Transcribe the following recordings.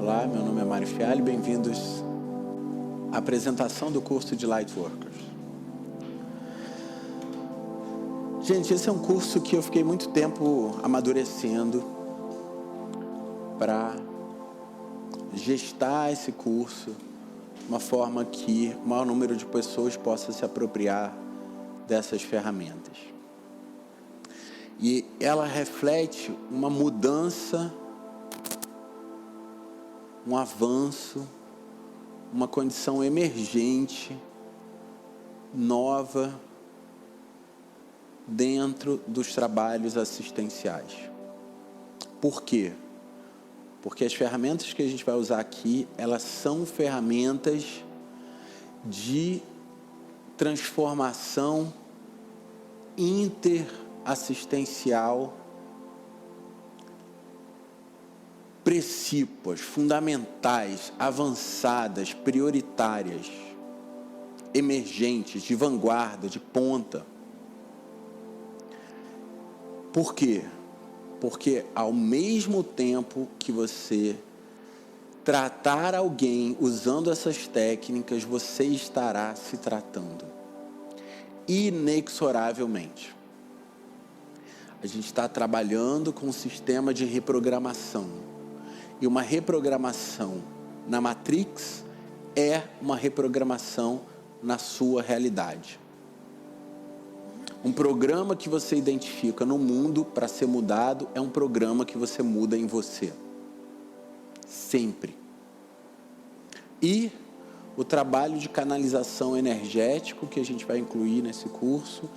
Olá, meu nome é Mário Fialho, bem-vindos à apresentação do curso de Lightworkers. Gente, esse é um curso que eu fiquei muito tempo amadurecendo para gestar esse curso de uma forma que o maior número de pessoas possa se apropriar dessas ferramentas. E ela reflete uma mudança, um avanço, uma condição emergente, nova, dentro dos trabalhos assistenciais. Por quê? Porque as ferramentas que a gente vai usar aqui, elas são ferramentas de transformação interassistencial precípuas, fundamentais, avançadas, prioritárias, emergentes, de vanguarda, de ponta. Por quê? Porque ao mesmo tempo que você tratar alguém usando essas técnicas, você estará se tratando inexoravelmente. A gente está trabalhando com um sistema de reprogramação. E uma reprogramação na Matrix é uma reprogramação na sua realidade. Um programa que você identifica no mundo para ser mudado é um programa que você muda em você. Sempre. E o trabalho de canalização energético que a gente vai incluir nesse curso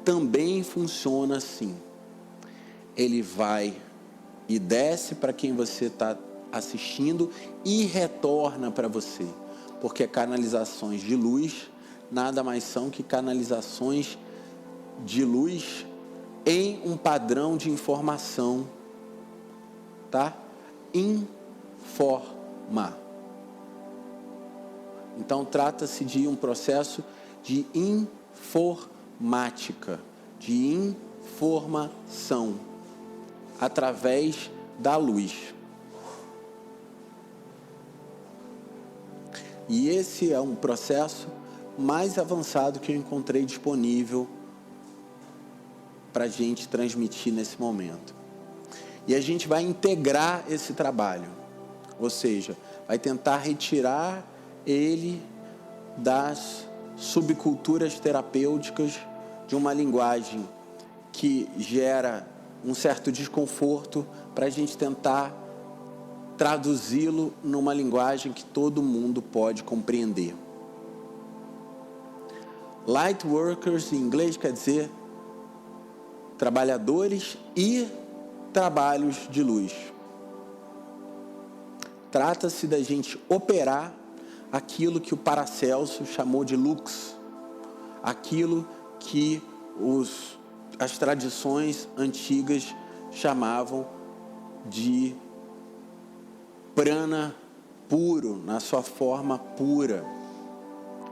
também funciona assim. Ele vai e desce para quem você está assistindo e retorna para você. Porque canalizações de luz nada mais são que canalizações de luz em um padrão de informação, tá? Informa. Então trata-se de um processo de informática, de informação através da luz. E esse é um processo mais avançado que eu encontrei disponível para a gente transmitir nesse momento. E a gente vai integrar esse trabalho, ou seja, vai tentar retirar ele das subculturas terapêuticas de uma linguagem que gera um certo desconforto para a gente tentar traduzi-lo numa linguagem que todo mundo pode compreender. Lightworkers em inglês quer dizer trabalhadores e trabalhos de luz. Trata-se da gente operar aquilo que o Paracelso chamou de lux, aquilo que as tradições antigas chamavam de prana puro, na sua forma pura.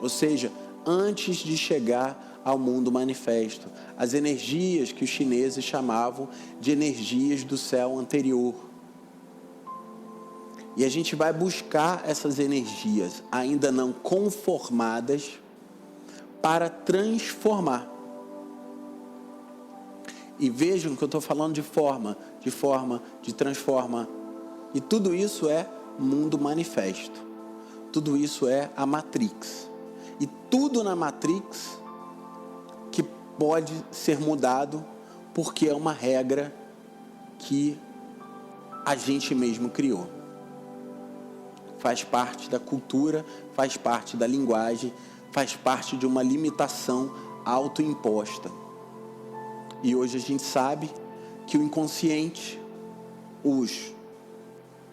Ou seja, antes de chegar ao mundo manifesto, as energias que os chineses chamavam de energias do céu anterior. E a gente vai buscar essas energias ainda não conformadas para transformar. E vejam que eu estou falando de forma, de transforma. E tudo isso é mundo manifesto. Tudo isso é a Matrix. E tudo na Matrix que pode ser mudado porque é uma regra que a gente mesmo criou. Faz parte da cultura, faz parte da linguagem, faz parte de uma limitação autoimposta. E hoje a gente sabe que o inconsciente, os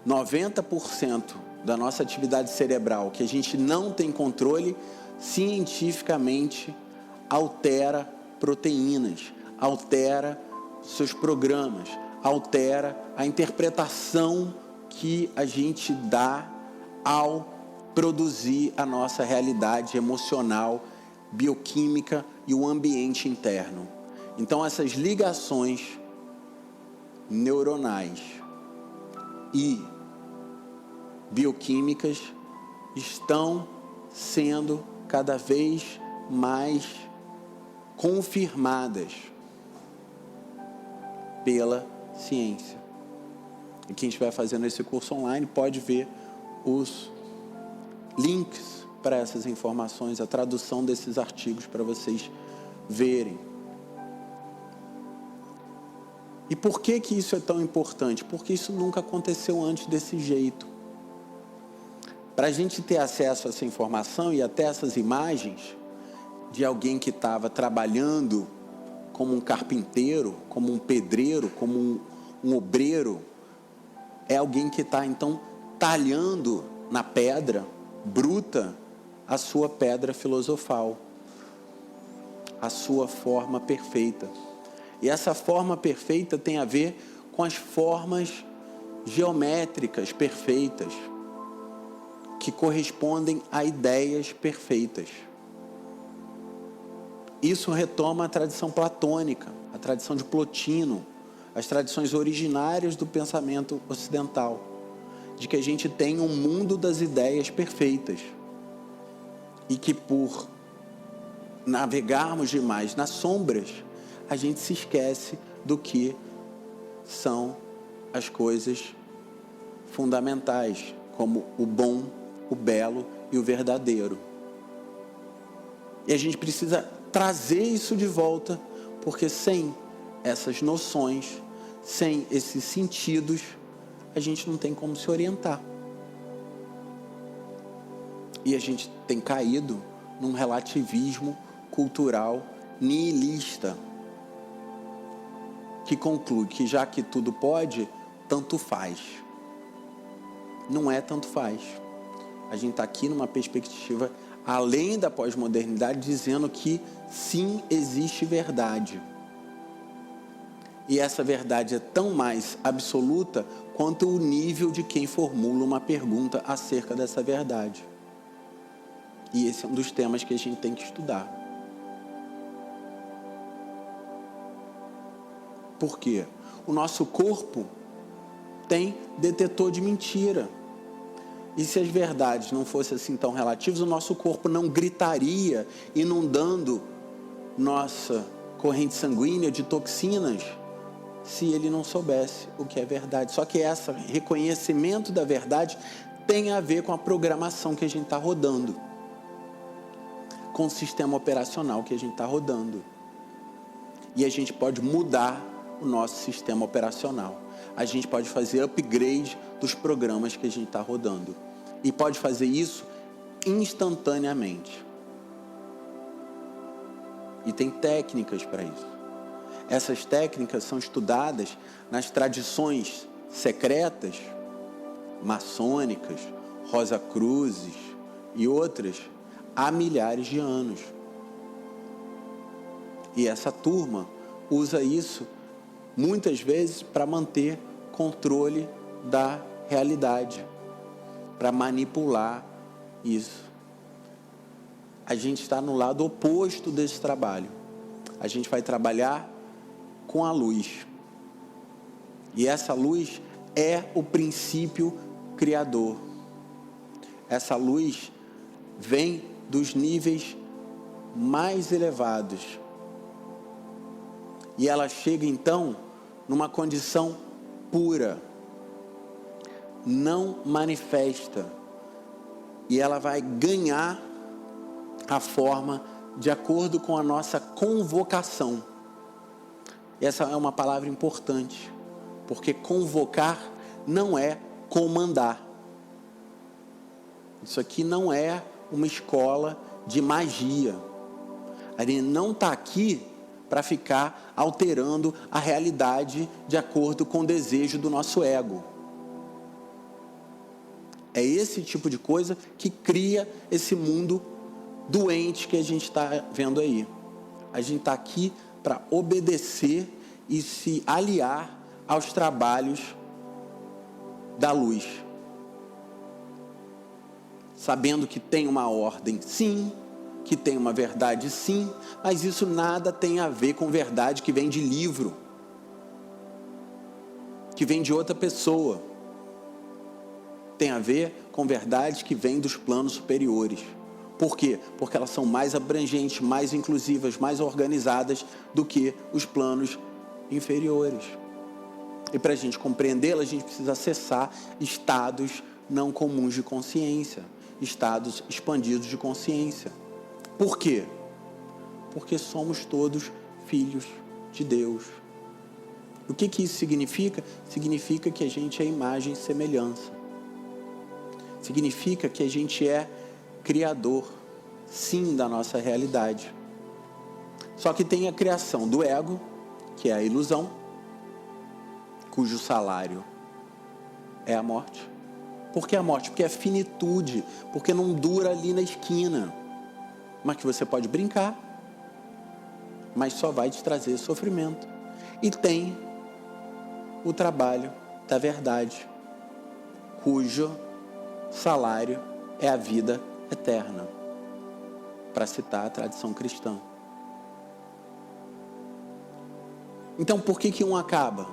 90% da nossa atividade cerebral que a gente não tem controle, cientificamente altera proteínas, altera seus programas, altera a interpretação que a gente dá ao produzir a nossa realidade emocional, bioquímica e o ambiente interno. Então essas ligações neuronais e bioquímicas estão sendo cada vez mais confirmadas pela ciência. E quem estiver fazendo esse curso online pode ver os links para essas informações, a tradução desses artigos para vocês verem. E por que que isso é tão importante? Porque isso nunca aconteceu antes desse jeito. Para a gente ter acesso a essa informação e até essas imagens de alguém que estava trabalhando como um carpinteiro, como um pedreiro, como um obreiro, é alguém que está então talhando na pedra bruta a sua pedra filosofal, a sua forma perfeita. E essa forma perfeita tem a ver com as formas geométricas perfeitas, que correspondem a ideias perfeitas. Isso retoma a tradição platônica, a tradição de Plotino, as tradições originárias do pensamento ocidental, de que a gente tem um mundo das ideias perfeitas e que por navegarmos demais nas sombras, a gente se esquece do que são as coisas fundamentais, como o bom, o belo e o verdadeiro. E a gente precisa trazer isso de volta, porque sem essas noções, sem esses sentidos, a gente não tem como se orientar. E a gente tem caído num relativismo cultural nihilista, que conclui que já que tudo pode, tanto faz. Não é tanto faz. A gente está aqui numa perspectiva além da pós-modernidade, dizendo que sim, existe verdade. E essa verdade é tão mais absoluta quanto o nível de quem formula uma pergunta acerca dessa verdade. E esse é um dos temas que a gente tem que estudar. Por quê? O nosso corpo tem detetor de mentira. E se as verdades não fossem assim tão relativas, o nosso corpo não gritaria, inundando nossa corrente sanguínea de toxinas, se ele não soubesse o que é verdade. Só que esse reconhecimento da verdade tem a ver com a programação que a gente está rodando, com o sistema operacional que a gente está rodando. E a gente pode mudar o nosso sistema operacional. A gente pode fazer upgrade dos programas que a gente está rodando. E pode fazer isso instantaneamente. E tem técnicas para isso. Essas técnicas são estudadas nas tradições secretas, maçônicas, Rosacruzes e outras, há milhares de anos. E essa turma usa isso muitas vezes para manter controle da realidade, para manipular isso. A gente está no lado oposto desse trabalho. A gente vai trabalhar com a luz. E essa luz é o princípio criador. Essa luz vem dos níveis mais elevados. E ela chega então numa condição pura, não manifesta, e ela vai ganhar a forma de acordo com a nossa convocação. E essa é uma palavra importante, porque convocar não é comandar. Isso aqui não é uma escola de magia. A gente não está aqui para ficar alterando a realidade de acordo com o desejo do nosso ego. É esse tipo de coisa que cria esse mundo doente que a gente está vendo aí. A gente está aqui para obedecer e se aliar aos trabalhos da luz. Sabendo que tem uma ordem, sim, que tem uma verdade, sim, mas isso nada tem a ver com verdade que vem de livro, que vem de outra pessoa. tem a ver com verdades que vêm dos planos superiores. Por quê? Porque elas são mais abrangentes, mais inclusivas, mais organizadas do que os planos inferiores. E para a gente compreendê-la, a gente precisa acessar estados não comuns de consciência, estados expandidos de consciência. Por quê? Porque somos todos filhos de Deus. O que isso significa? Significa que a gente é imagem e semelhança. Significa que a gente é criador, sim, da nossa realidade. Só que tem a criação do ego, que é a ilusão, cujo salário é a morte. Por que a morte? Porque é finitude, porque não dura ali na esquina. Mas que você pode brincar, mas só vai te trazer sofrimento. E tem o trabalho da verdade, cujo salário é a vida eterna, para citar a tradição cristã. Então, por que um acaba?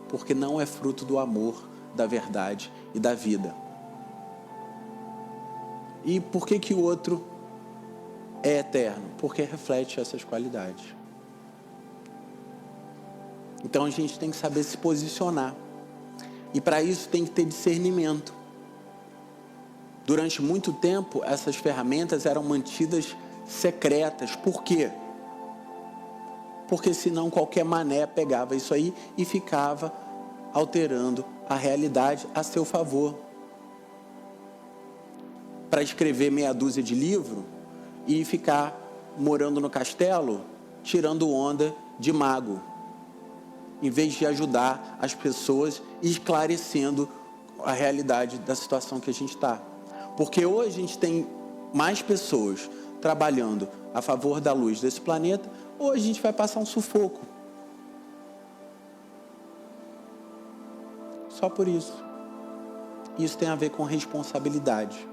Porque não é fruto do amor, da verdade e da vida. E por que o outro é eterno? Porque reflete essas qualidades. Então a gente tem que saber se posicionar. E para isso tem que ter discernimento. Durante muito tempo, essas ferramentas eram mantidas secretas. Por quê? Porque senão qualquer mané pegava isso aí e ficava alterando a realidade a seu favor. Para escrever meia dúzia de livros e ficar morando no castelo, tirando onda de mago, em vez de ajudar as pessoas e esclarecendo a realidade da situação que a gente está. Porque hoje a gente tem mais pessoas trabalhando a favor da luz desse planeta, hoje a gente vai passar um sufoco. Só por isso. Isso tem a ver com responsabilidade.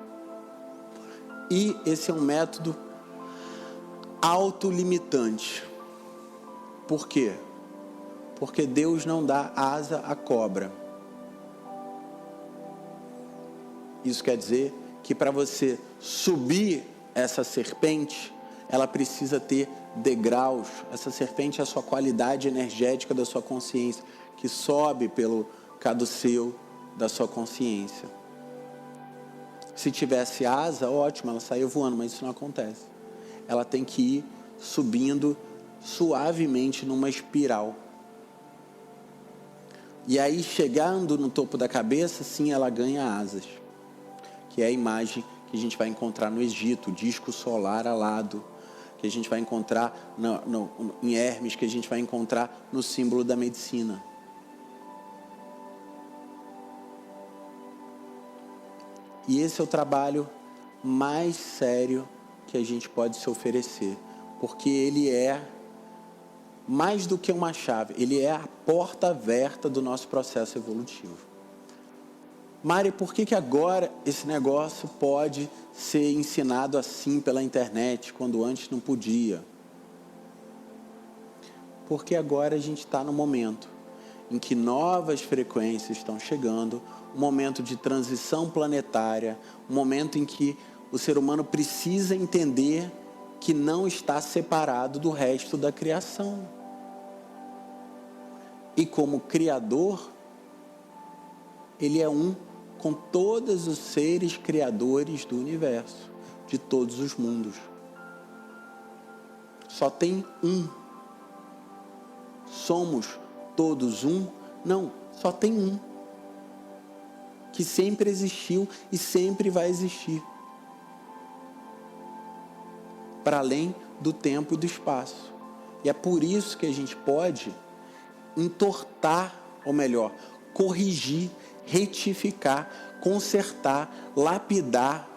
E esse é um método autolimitante. Por quê? Porque Deus não dá asa à cobra. Isso quer dizer que para você subir essa serpente, ela precisa ter degraus. Essa serpente é a sua qualidade energética da sua consciência, que sobe pelo caduceu da sua consciência. Se tivesse asa, ótimo, ela saiu voando, mas isso não acontece. Ela tem que ir subindo suavemente numa espiral. E aí, chegando no topo da cabeça, sim, ela ganha asas. Que é a imagem que a gente vai encontrar no Egito, o disco solar alado, que a gente vai encontrar em Hermes, que a gente vai encontrar no símbolo da medicina. E esse é o trabalho mais sério que a gente pode se oferecer, porque ele é mais do que uma chave, ele é a porta aberta do nosso processo evolutivo. Mari, por que agora esse negócio pode ser ensinado assim pela internet, quando antes não podia? Porque agora a gente está no momento em que novas frequências estão chegando, um momento de transição planetária, um momento em que o ser humano precisa entender que não está separado do resto da criação. E como Criador, ele é um com todos os seres criadores do universo, de todos os mundos. Só tem um. Somos todos um? Não, só tem um. Que sempre existiu e sempre vai existir. Para além do tempo e do espaço. E é por isso que a gente pode entortar, ou melhor, corrigir, retificar, consertar, lapidar,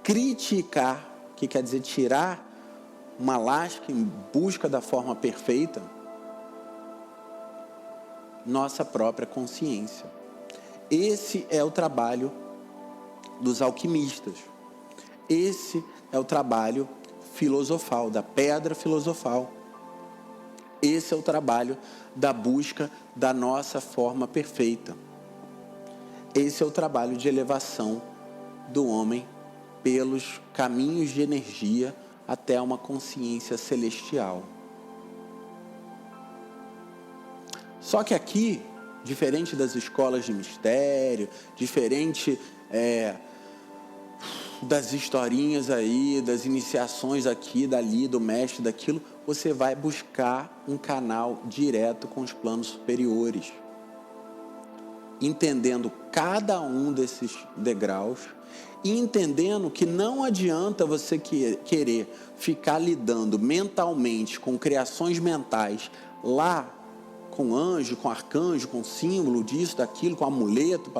criticar, que quer dizer tirar uma lasca em busca da forma perfeita, nossa própria consciência. Esse é o trabalho dos alquimistas. Esse é o trabalho filosofal, da pedra filosofal. Esse é o trabalho da busca da nossa forma perfeita. Esse é o trabalho de elevação do homem pelos caminhos de energia até uma consciência celestial. Só que aqui, diferente das escolas de mistério, diferente das historinhas aí, das iniciações aqui, dali, do mestre, daquilo, você vai buscar um canal direto com os planos superiores, entendendo cada um desses degraus e entendendo que não adianta você querer ficar lidando mentalmente com criações mentais lá, com anjo, com arcanjo, com símbolo disso, daquilo, com amuleto,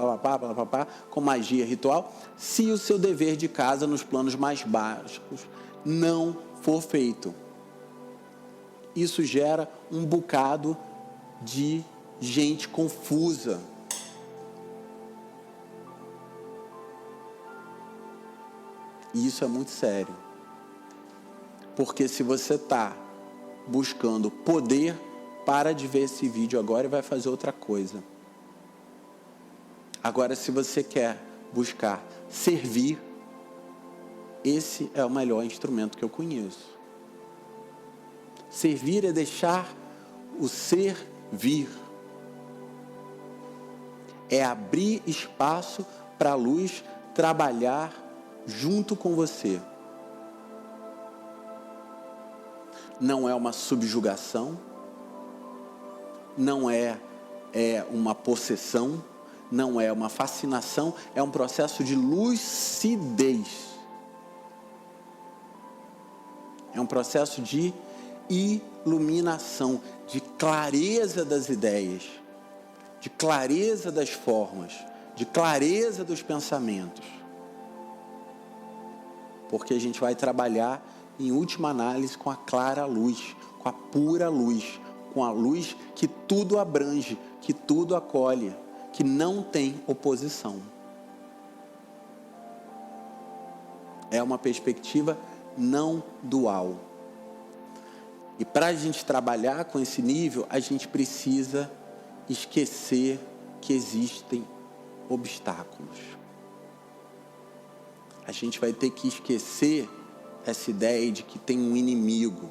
com magia ritual, se o seu dever de casa nos planos mais básicos não for feito. Isso gera um bocado de gente confusa. E isso é muito sério. Porque se você está buscando poder, para de ver esse vídeo agora e vai fazer outra coisa. Agora, se você quer buscar servir, esse é o melhor instrumento que eu conheço. Servir é deixar o ser vir. É abrir espaço para a luz trabalhar junto com você. Não é uma subjugação, não é uma possessão, não é uma fascinação, é um processo de lucidez. É um processo de iluminação, de clareza das ideias, de clareza das formas, de clareza dos pensamentos. Porque a gente vai trabalhar, em última análise, com a clara luz, com a pura luz, com a luz que tudo abrange, que tudo acolhe, que não tem oposição. É uma perspectiva não dual. E para a gente trabalhar com esse nível, a gente precisa esquecer que existem obstáculos. A gente vai ter que esquecer essa ideia de que tem um inimigo,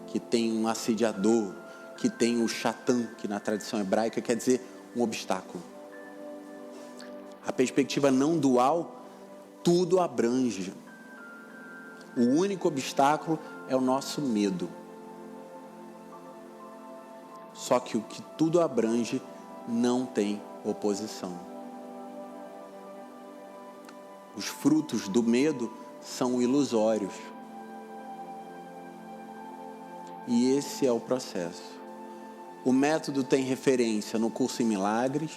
que tem um assediador, que tem o Shatan, que na tradição hebraica quer dizer um obstáculo. A perspectiva não dual, tudo abrange. O único obstáculo é o nosso medo. Só que o que tudo abrange não tem oposição. Os frutos do medo são ilusórios. E esse é o processo. O método tem referência no curso em Milagres,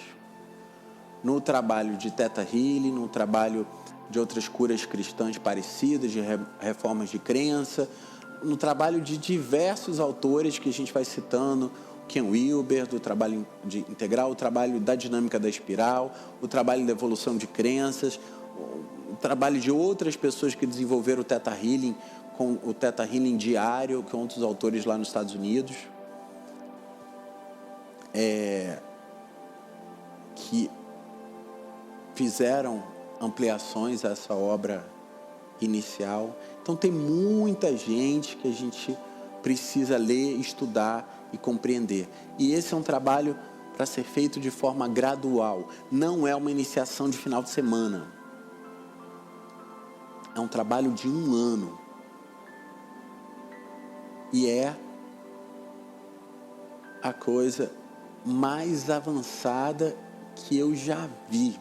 no trabalho de Theta Healing, no trabalho de outras curas cristãs parecidas, de reformas de crença, no trabalho de diversos autores que a gente vai citando, Ken Wilber, do trabalho de integral, o trabalho da dinâmica da espiral, o trabalho da evolução de crenças, o trabalho de outras pessoas que desenvolveram o Theta Healing, com o Theta Healing diário, com outros autores lá nos Estados Unidos, que fizeram ampliações a essa obra inicial. Então tem muita gente que a gente precisa ler, estudar e compreender. E esse é um trabalho para ser feito de forma gradual. Não é uma iniciação de final de semana. É um trabalho de 1 ano. E é a coisa mais avançada que eu já vi.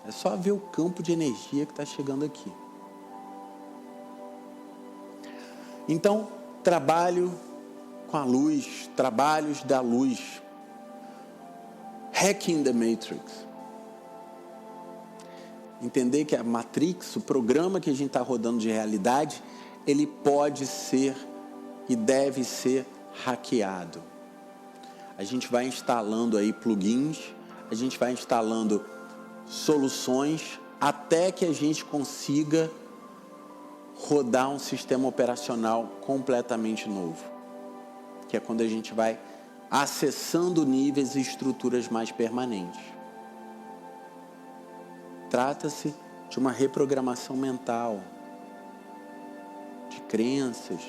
É só ver o campo de energia que está chegando aqui. Então, trabalho com a luz, trabalhos da luz. Hacking the Matrix. Entender que a Matrix, o programa que a gente está rodando de realidade, ele pode ser e deve ser hackeado. A gente vai instalando aí plugins, a gente vai instalando soluções até que a gente consiga rodar um sistema operacional completamente novo, que é quando a gente vai acessando níveis e estruturas mais permanentes. Trata-se de uma reprogramação mental, de crenças,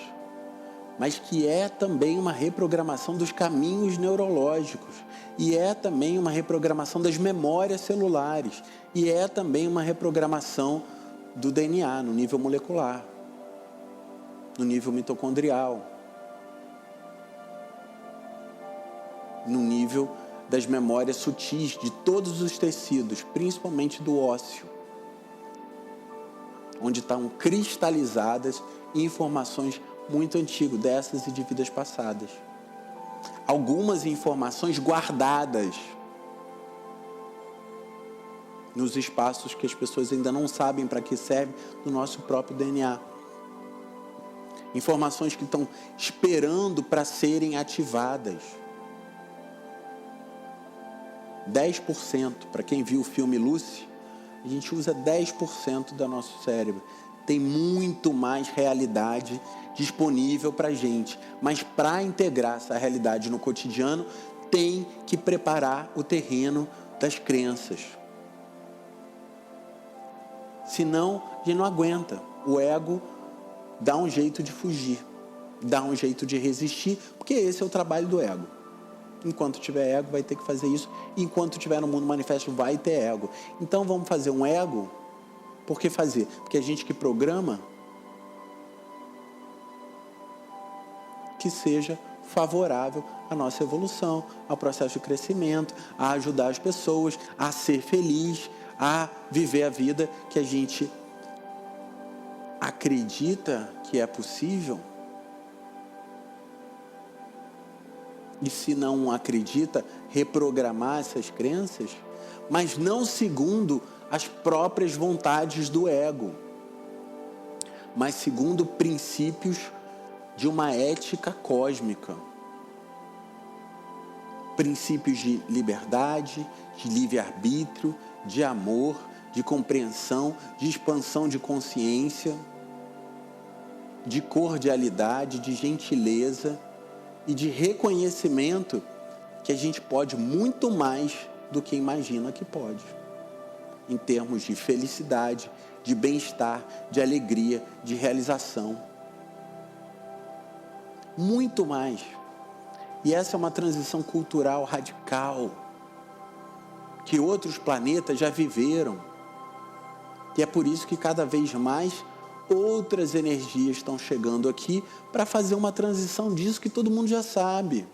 mas que é também uma reprogramação dos caminhos neurológicos, e é também uma reprogramação das memórias celulares, e é também uma reprogramação do DNA no nível molecular, no nível mitocondrial, no nível das memórias sutis de todos os tecidos, principalmente do ósseo, onde estão cristalizadas informações muito antigas dessas e de vidas passadas. Algumas informações guardadas nos espaços que as pessoas ainda não sabem para que serve do nosso próprio DNA. Informações que estão esperando para serem ativadas. 10%, para quem viu o filme Lucy, a gente usa 10% do nosso cérebro. Tem muito mais realidade disponível para a gente, mas para integrar essa realidade no cotidiano, tem que preparar o terreno das crenças. Senão, a gente não aguenta. O ego dá um jeito de fugir, dá um jeito de resistir, porque esse é o trabalho do ego. Enquanto tiver ego, vai ter que fazer isso. Enquanto tiver no mundo manifesto, vai ter ego. Então, vamos fazer um ego. Por que fazer? Porque a gente que programa, que seja favorável à nossa evolução, ao processo de crescimento, a ajudar as pessoas, a ser feliz, a viver a vida que a gente acredita que é possível. E se não acredita, reprogramar essas crenças, mas não segundo as próprias vontades do ego, mas segundo princípios de uma ética cósmica. Princípios de liberdade, de livre-arbítrio, de amor, de compreensão, de expansão de consciência, de cordialidade, de gentileza e de reconhecimento que a gente pode muito mais do que imagina que pode. Em termos de felicidade, de bem-estar, de alegria, de realização. Muito mais. E essa é uma transição cultural radical que outros planetas já viveram. E é por isso que cada vez mais outras energias estão chegando aqui para fazer uma transição disso que todo mundo já sabe.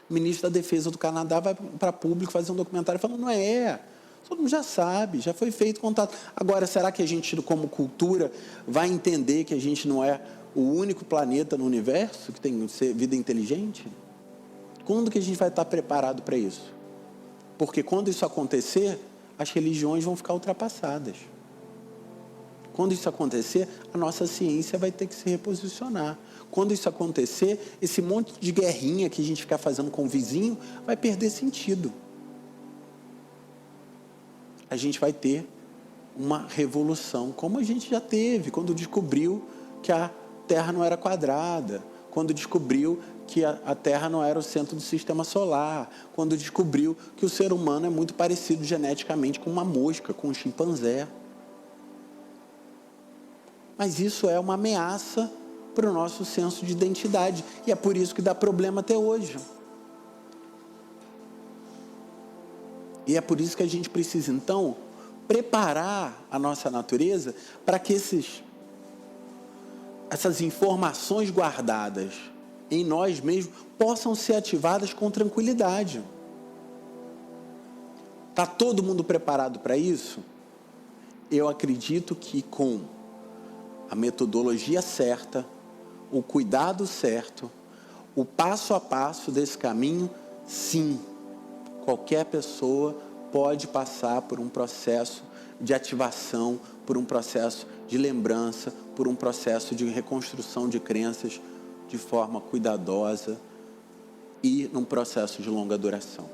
O ministro da Defesa do Canadá vai para público fazer um documentário falando, não é, todo mundo já sabe, já foi feito contato. Agora, será que a gente, como cultura, vai entender que a gente não é o único planeta no universo que tem vida inteligente? Quando que a gente vai estar preparado para isso? Porque quando isso acontecer, as religiões vão ficar ultrapassadas. Quando isso acontecer, a nossa ciência vai ter que se reposicionar. Quando isso acontecer, esse monte de guerrinha que a gente fica fazendo com o vizinho vai perder sentido. A gente vai ter uma revolução, como a gente já teve, quando descobriu que a Terra não era quadrada, quando descobriu que a Terra não era o centro do sistema solar, quando descobriu que o ser humano é muito parecido geneticamente com uma mosca, com um chimpanzé. Mas isso é uma ameaça para o nosso senso de identidade. E é por isso que dá problema até hoje. E é por isso que a gente precisa, então, preparar a nossa natureza para que essas informações guardadas em nós mesmos possam ser ativadas com tranquilidade. Está todo mundo preparado para isso? Eu acredito que com a metodologia certa, o cuidado certo, o passo a passo desse caminho, sim, qualquer pessoa pode passar por um processo de ativação, por um processo de lembrança, por um processo de reconstrução de crenças de forma cuidadosa e num processo de longa duração.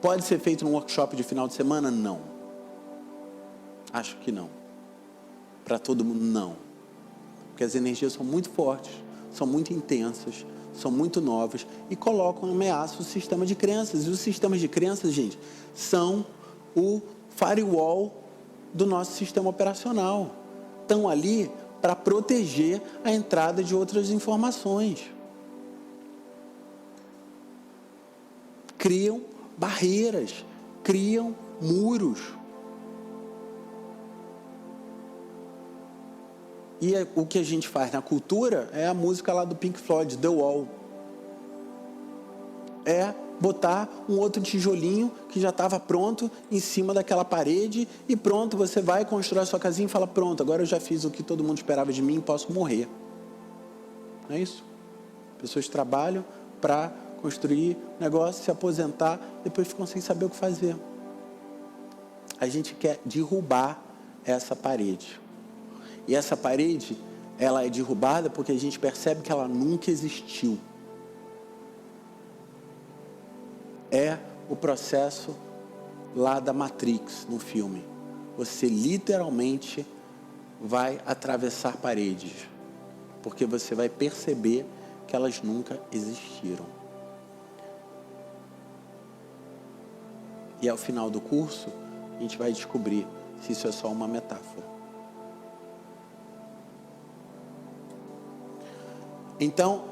Pode ser feito num workshop de final de semana? Não. Acho que não. Para todo mundo, não. Porque as energias são muito fortes, são muito intensas, são muito novas e colocam em ameaça o sistema de crenças. E os sistemas de crenças, gente, são o firewall do nosso sistema operacional. Estão ali para proteger a entrada de outras informações. Criam barreiras, criam muros. E o que a gente faz na cultura é a música lá do Pink Floyd, The Wall. É botar um outro tijolinho que já estava pronto em cima daquela parede e pronto, você vai constrói a sua casinha e fala, pronto, agora eu já fiz o que todo mundo esperava de mim, posso morrer. Não é isso? Pessoas trabalham para construir negócio, se aposentar, depois ficam sem saber o que fazer. A gente quer derrubar essa parede. E essa parede, ela é derrubada porque a gente percebe que ela nunca existiu. É o processo lá da Matrix, no filme. Você literalmente vai atravessar paredes, porque você vai perceber que elas nunca existiram. E ao final do curso, a gente vai descobrir se isso é só uma metáfora. Então,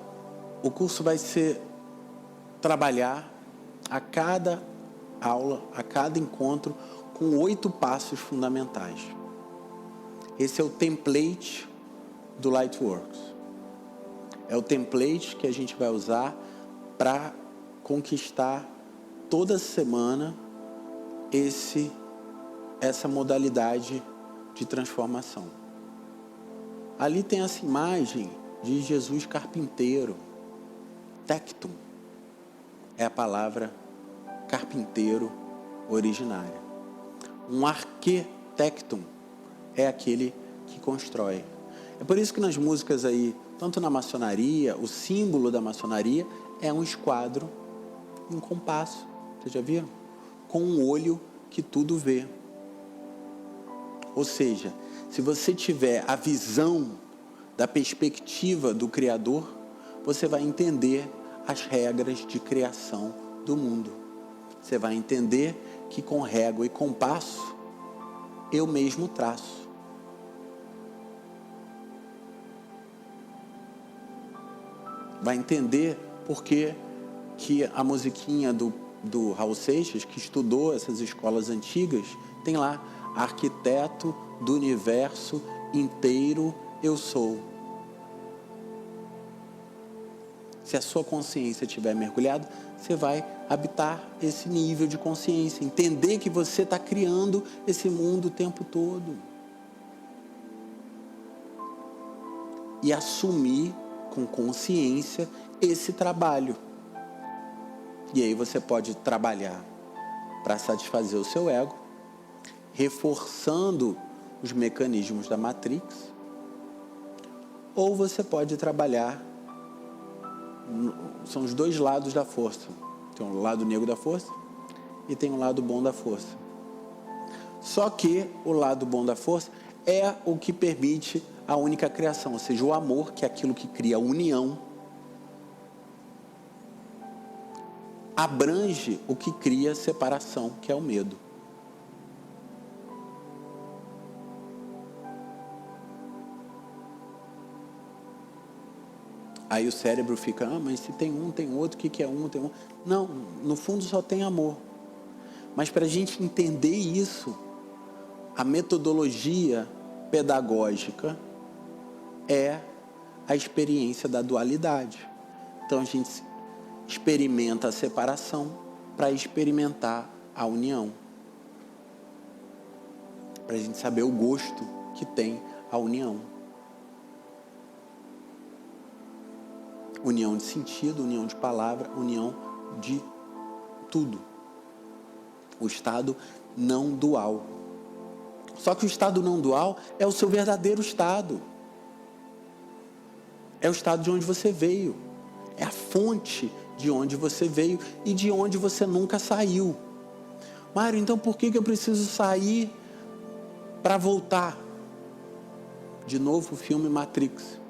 o curso vai ser trabalhar a cada aula, a cada encontro, com 8 passos fundamentais. Esse é o template do Lightworks. É o template que a gente vai usar para conquistar toda semana essa modalidade de transformação. Ali tem essa imagem de Jesus carpinteiro. Tectum é a palavra carpinteiro originária. Um arquitectum é aquele que constrói. É por isso que nas músicas aí, tanto na maçonaria, o símbolo da maçonaria é um esquadro e um compasso. Vocês já viram? Com um olho que tudo vê. Ou seja, se você tiver a visão da perspectiva do Criador, você vai entender as regras de criação do mundo. Você vai entender que com régua e compasso, eu mesmo traço. Vai entender por que a musiquinha do Raul Seixas, que estudou essas escolas antigas, tem lá, arquiteto do universo inteiro eu sou. Se a sua consciência estiver mergulhada, você vai habitar esse nível de consciência, entender que você está criando esse mundo o tempo todo. E assumir com consciência esse trabalho. E aí você pode trabalhar para satisfazer o seu ego, reforçando os mecanismos da Matrix, ou você pode trabalhar, são os dois lados da força. Tem o lado negro da força e tem o lado bom da força. Só que o lado bom da força é o que permite a única criação, ou seja, o amor, que é aquilo que cria a união, abrange o que cria separação, que é o medo. Aí o cérebro fica, mas se tem um, tem outro, o que é um, tem um? Não, no fundo só tem amor. Mas para a gente entender isso, a metodologia pedagógica é a experiência da dualidade. Então a gente experimenta a separação para experimentar a união. Para a gente saber o gosto que tem a união. União de sentido, união de palavra, união de tudo. O estado não dual. Só que o estado não dual é o seu verdadeiro estado. É o estado de onde você veio. É a fonte de onde você veio e de onde você nunca saiu. Mário, então por que eu preciso sair para voltar? De novo o filme Matrix.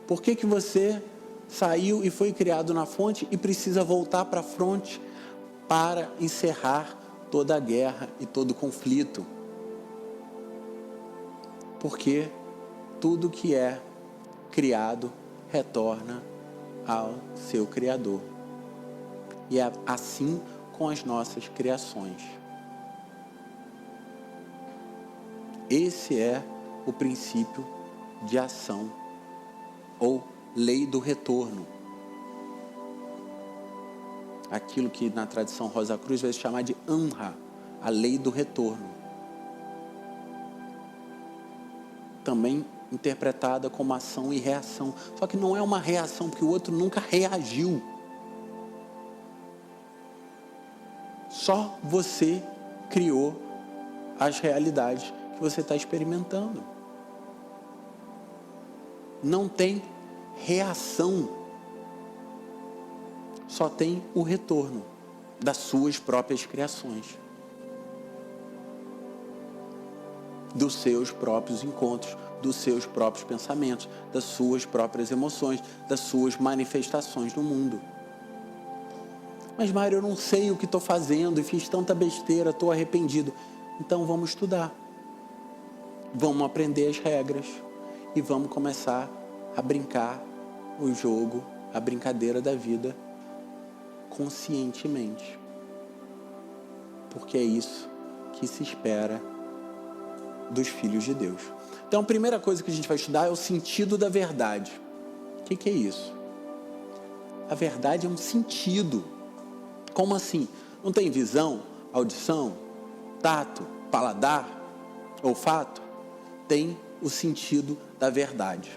Por que você saiu e foi criado na fonte e precisa voltar para a fonte para encerrar toda a guerra e todo conflito. Porque tudo que é criado retorna ao seu Criador. E é assim com as nossas criações. Esse é o princípio de ação, ou lei do retorno. Aquilo que na tradição Rosa Cruz vai se chamar de Anha, a lei do retorno. Também interpretada como ação e reação. Só que não é uma reação, porque o outro nunca reagiu. Só você criou as realidades que você está experimentando. Não tem reação. Só tem o retorno das suas próprias criações. Dos seus próprios encontros, dos seus próprios pensamentos, das suas próprias emoções, das suas manifestações no mundo. Mas Mário, eu não sei o que estou fazendo e fiz tanta besteira, estou arrependido. Então vamos estudar. Vamos aprender as regras e vamos começar a brincar o jogo, a brincadeira da vida conscientemente. Porque é isso que se espera dos filhos de Deus. Então a primeira coisa que a gente vai estudar é o sentido da verdade. O que é isso? A verdade é um sentido. Como assim? Não tem visão, audição, tato, paladar, olfato? Tem o sentido da verdade.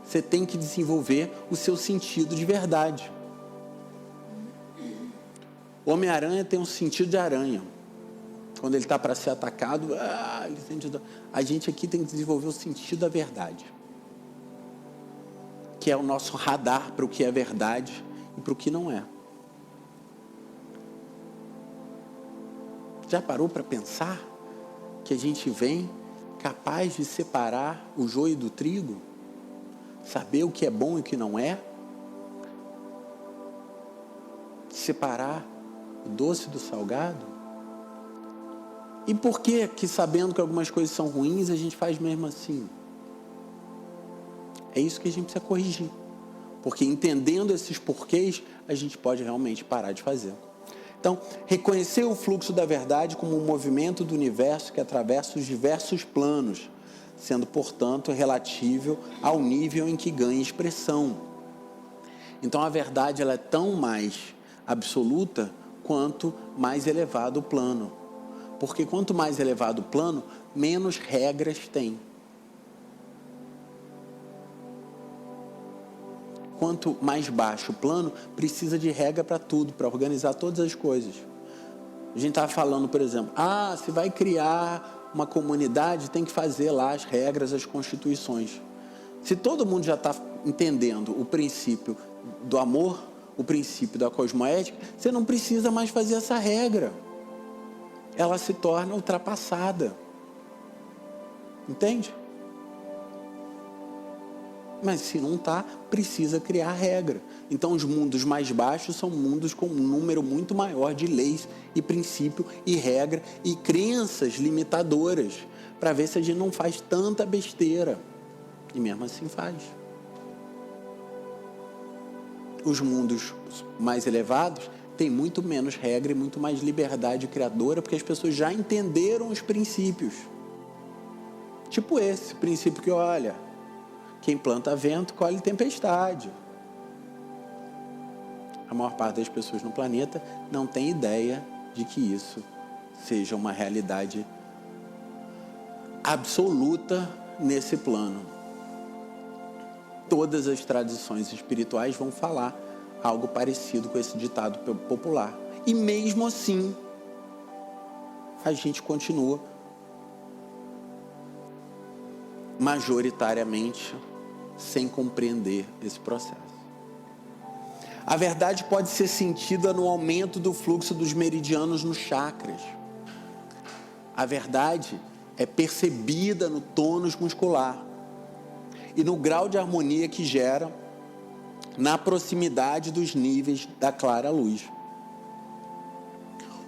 Você tem que desenvolver o seu sentido de verdade. O Homem-Aranha tem um sentido de aranha. Quando ele está para ser atacado, ele sente... A gente aqui tem que desenvolver o sentido da verdade. Que é o nosso radar para o que é verdade e para o que não é. Já parou para pensar que a gente vem capaz de separar o joio do trigo? Saber o que é bom e o que não é? Separar o doce do salgado? E por que sabendo que algumas coisas são ruins, a gente faz mesmo assim? É isso que a gente precisa corrigir. Porque entendendo esses porquês, a gente pode realmente parar de fazer. Então, reconhecer o fluxo da verdade como um movimento do universo que atravessa os diversos planos, sendo, portanto, relatível ao nível em que ganha expressão. Então, a verdade ela é tão mais absoluta quanto mais elevado o plano. Porque quanto mais elevado o plano, menos regras tem. Quanto mais baixo o plano, precisa de regra para tudo, para organizar todas as coisas. A gente estava falando, por exemplo, se vai criar uma comunidade, tem que fazer lá as regras, as constituições. Se todo mundo já está entendendo o princípio do amor, o princípio da cosmoética, você não precisa mais fazer essa regra. Ela se torna ultrapassada. Entende? Mas se não está, precisa criar regra. Então os mundos mais baixos são mundos com um número muito maior de leis e princípio e regra e crenças limitadoras, para ver se a gente não faz tanta besteira. E mesmo assim faz. Os mundos mais elevados têm muito menos regra e muito mais liberdade criadora, porque as pessoas já entenderam os princípios. Tipo esse princípio que olha... Quem planta vento, colhe tempestade. A maior parte das pessoas no planeta não tem ideia de que isso seja uma realidade absoluta nesse plano. Todas as tradições espirituais vão falar algo parecido com esse ditado popular. E mesmo assim, a gente continua majoritariamente sem compreender esse processo. A verdade pode ser sentida no aumento do fluxo dos meridianos nos chakras. A verdade é percebida no tônus muscular e no grau de harmonia que gera na proximidade dos níveis da clara luz.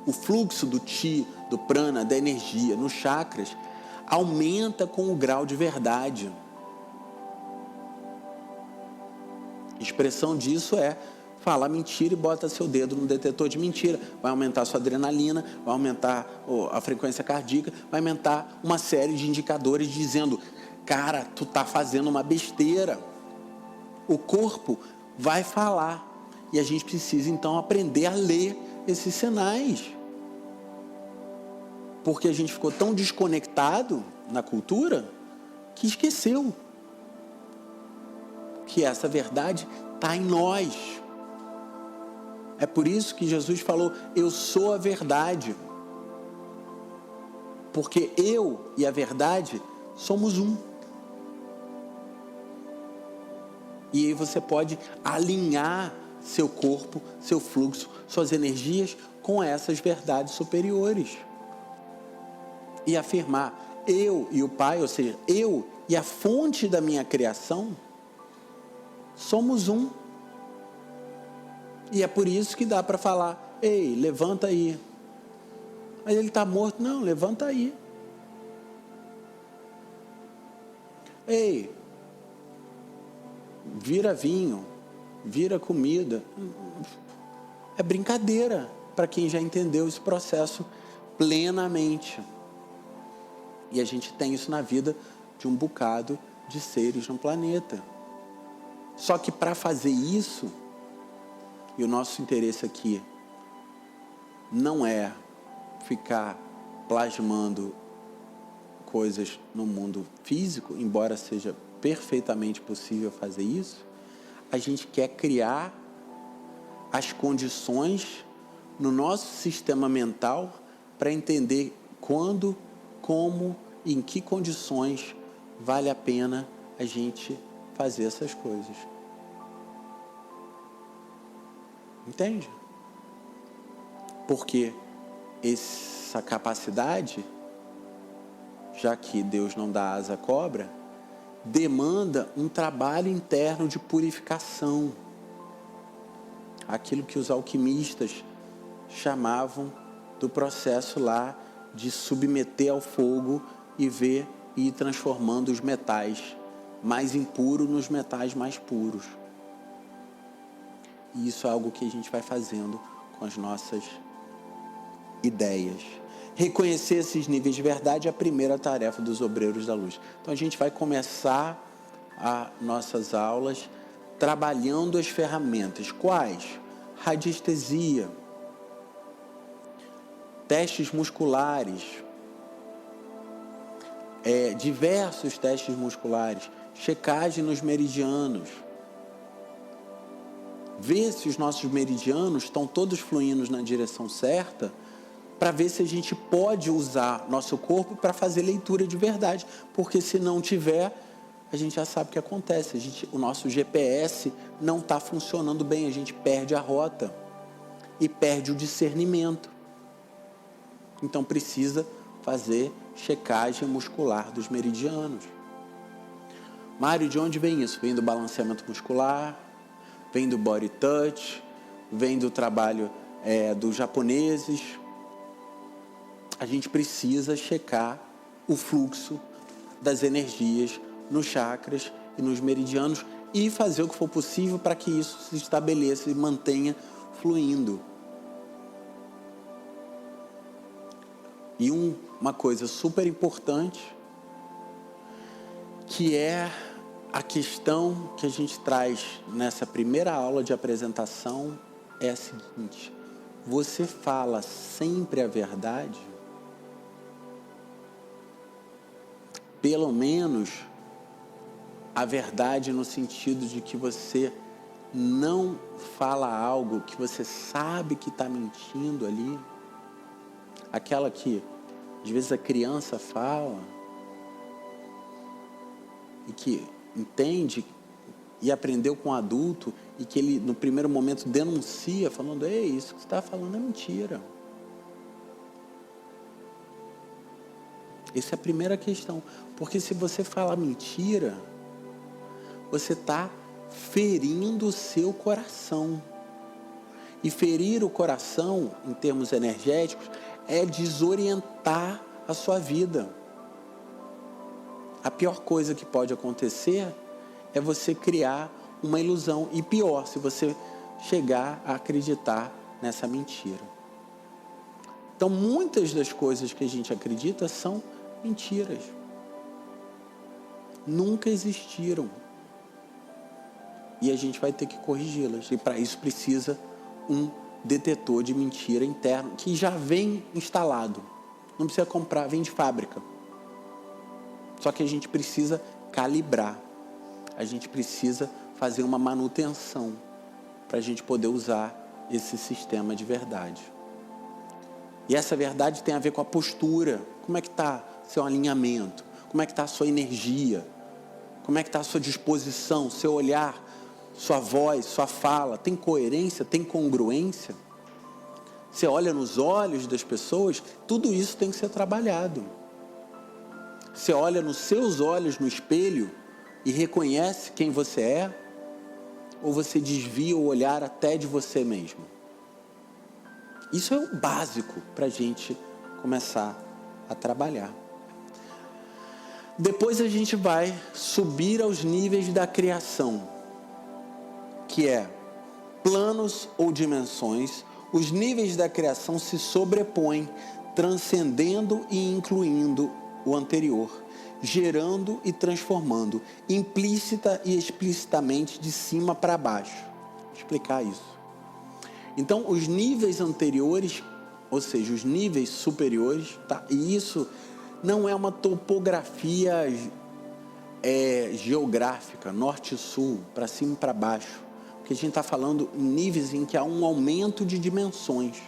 O fluxo do chi, do prana, da energia nos chakras aumenta com o grau de verdade. A expressão disso é fala mentira e bota seu dedo no detetor de mentira. Vai aumentar sua adrenalina, vai aumentar a frequência cardíaca, vai aumentar uma série de indicadores dizendo, cara, tu tá fazendo uma besteira. O corpo vai falar. E a gente precisa então aprender a ler esses sinais. Porque a gente ficou tão desconectado na cultura que esqueceu que essa verdade está em nós. É por isso que Jesus falou, eu sou a verdade. Porque eu e a verdade somos um. E aí você pode alinhar seu corpo, seu fluxo, suas energias com essas verdades superiores. E afirmar, eu e o Pai, ou seja, eu e a fonte da minha criação, somos um. E é por isso que dá para falar, ei, levanta aí. Mas ele está morto. Não, levanta aí. Ei, vira vinho, vira comida. É brincadeira para quem já entendeu esse processo plenamente. E a gente tem isso na vida de um bocado de seres no planeta. Só que para fazer isso, e o nosso interesse aqui não é ficar plasmando coisas no mundo físico, embora seja perfeitamente possível fazer isso, a gente quer criar as condições no nosso sistema mental para entender quando, como e em que condições vale a pena a gente fazer essas coisas. Entende? Porque essa capacidade, já que Deus não dá asa à cobra, demanda um trabalho interno de purificação. Aquilo que os alquimistas chamavam do processo lá de submeter ao fogo e ver e ir transformando os metais mais impuros nos metais mais puros. E isso é algo que a gente vai fazendo com as nossas ideias. Reconhecer esses níveis de verdade é a primeira tarefa dos obreiros da luz. Então a gente vai começar as nossas aulas trabalhando as ferramentas. Quais? Radiestesia, testes musculares, diversos testes musculares, checagem nos meridianos, ver se os nossos meridianos estão todos fluindo na direção certa, para ver se a gente pode usar nosso corpo para fazer leitura de verdade, porque se não tiver, a gente já sabe o que acontece, o nosso GPS não está funcionando bem, a gente perde a rota e perde o discernimento. Então precisa fazer checagem muscular dos meridianos. Mário, de onde vem isso? Vem do balanceamento muscular, vem do body touch, vem do trabalho dos japoneses. A gente precisa checar o fluxo das energias nos chakras e nos meridianos e fazer o que for possível para que isso se estabeleça e mantenha fluindo. E uma coisa super importante, que é a questão que a gente traz nessa primeira aula de apresentação, é a seguinte: você fala sempre a verdade? Pelo menos a verdade no sentido de que você não fala algo que você sabe que está mentindo ali. Aquela que, às vezes, a criança fala e que entende e aprendeu com o adulto e que ele, no primeiro momento, denuncia, falando, ei, isso que você está falando é mentira. Essa é a primeira questão. Porque se você falar mentira, você está ferindo o seu coração. E ferir o coração, em termos energéticos, é desorientar a sua vida. A pior coisa que pode acontecer é você criar uma ilusão. E pior, se você chegar a acreditar nessa mentira. Então, muitas das coisas que a gente acredita são mentiras. Nunca existiram. E a gente vai ter que corrigi-las. E para isso precisa um detetor de mentira interno, que já vem instalado. Não precisa comprar, vem de fábrica. Só que a gente precisa calibrar. A gente precisa fazer uma manutenção para a gente poder usar esse sistema de verdade. E essa verdade tem a ver com a postura. Como é que está seu alinhamento? Como é que está a sua energia? Como é que está a sua disposição, seu olhar, sua voz, sua fala? Tem coerência? Tem congruência? Você olha nos olhos das pessoas? Tudo isso tem que ser trabalhado. Você olha nos seus olhos no espelho e reconhece quem você é? Ou você desvia o olhar até de você mesmo? Isso é o básico para a gente começar a trabalhar. Depois a gente vai subir aos níveis da criação, que é planos ou dimensões. Os níveis da criação se sobrepõem, transcendendo e incluindo o anterior, gerando e transformando, implícita e explicitamente de cima para baixo. Vou explicar isso. Então, os níveis anteriores, ou seja, os níveis superiores, tá? E isso não é uma topografia geográfica, norte e sul, para cima e para baixo. Porque a gente está falando em níveis em que há um aumento de dimensões.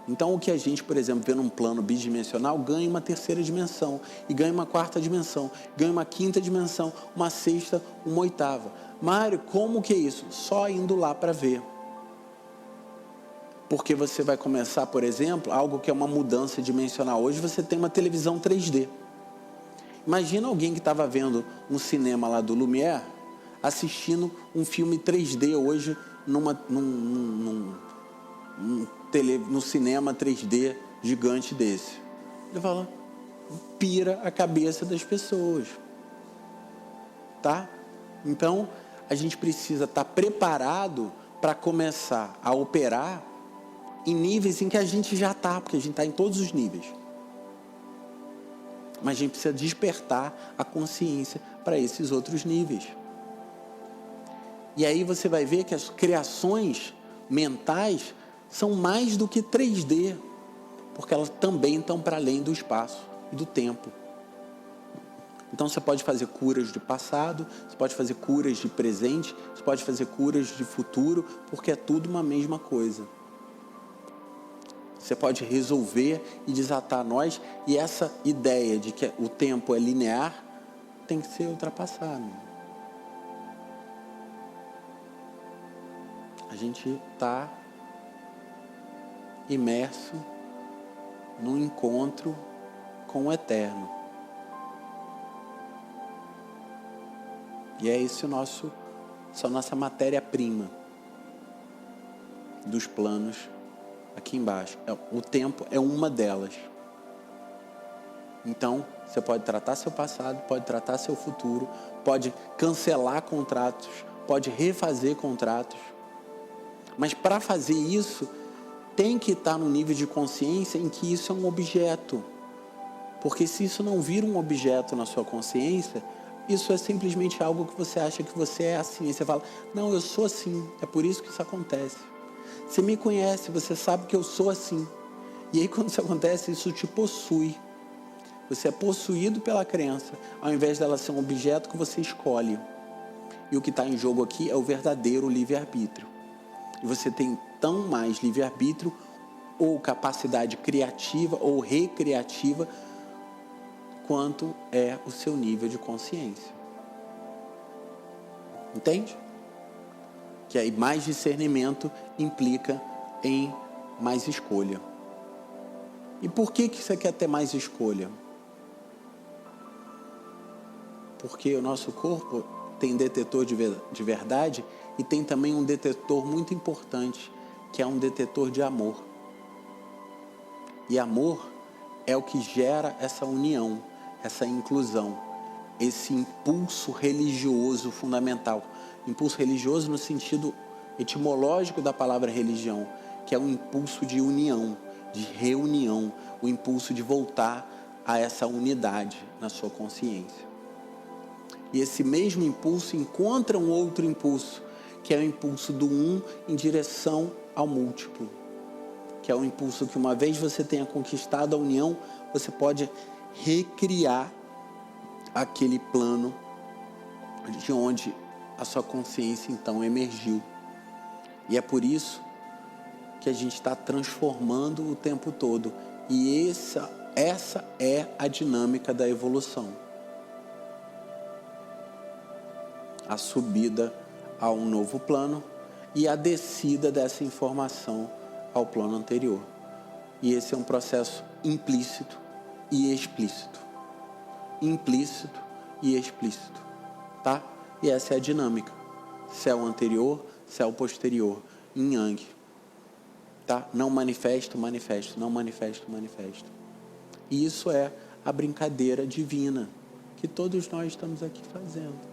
Então, o que a gente, por exemplo, vê num plano bidimensional, ganha uma terceira dimensão, e ganha uma quarta dimensão, ganha uma quinta dimensão, uma sexta, uma oitava. Mário, como que é isso? Só indo lá para ver. Porque você vai começar, por exemplo, algo que é uma mudança dimensional. Hoje você tem uma televisão 3D. Imagina alguém que estava vendo um cinema lá do Lumière, assistindo um filme 3D hoje no cinema 3D gigante desse. Ele fala, pira a cabeça das pessoas. Tá? Então, a gente precisa estar preparado para começar a operar em níveis em que a gente já está, porque a gente está em todos os níveis. Mas a gente precisa despertar a consciência para esses outros níveis. E aí você vai ver que as criações mentais são mais do que 3D, porque elas também estão para além do espaço e do tempo. Então você pode fazer curas de passado, você pode fazer curas de presente, você pode fazer curas de futuro, porque é tudo uma mesma coisa. Você pode resolver e desatar nós, e essa ideia de que o tempo é linear tem que ser ultrapassada. A gente está imerso num encontro com o eterno. E é esse essa nossa matéria-prima dos planos aqui embaixo. O tempo é uma delas. Então, você pode tratar seu passado, pode tratar seu futuro, pode cancelar contratos, pode refazer contratos. Mas para fazer isso, tem que estar no nível de consciência em que isso é um objeto. Porque se isso não vira um objeto na sua consciência, isso é simplesmente algo que você acha que você é assim. E você fala, não, eu sou assim, é por isso que isso acontece. Você me conhece, você sabe que eu sou assim. E aí quando isso acontece, isso te possui. Você é possuído pela crença, ao invés dela ser um objeto que você escolhe. E o que está em jogo aqui é o verdadeiro livre-arbítrio. E você tem tão mais livre-arbítrio, ou capacidade criativa, ou recreativa, quanto é o seu nível de consciência. Entende? Que aí mais discernimento implica em mais escolha. E por que você quer ter mais escolha? Porque o nosso corpo tem detetor de verdade e tem também um detetor muito importante, que é um detetor de amor. E amor é o que gera essa união, essa inclusão, esse impulso religioso fundamental. Impulso religioso no sentido etimológico da palavra religião, que é um impulso de união, de reunião, o impulso de voltar a essa unidade na sua consciência. E esse mesmo impulso encontra um outro impulso, que é o impulso do um em direção ao múltiplo, que é o impulso que, uma vez você tenha conquistado a união, você pode recriar aquele plano de onde a sua consciência então emergiu. E é por isso que a gente está transformando o tempo todo. E essa é a dinâmica da evolução. A subida a um novo plano e a descida dessa informação ao plano anterior. E esse é um processo implícito e explícito. Implícito e explícito, tá? E essa é a dinâmica. Céu anterior, céu posterior, yin yang, tá? Não manifesto, manifesto, não manifesto, manifesto. E isso é a brincadeira divina que todos nós estamos aqui fazendo.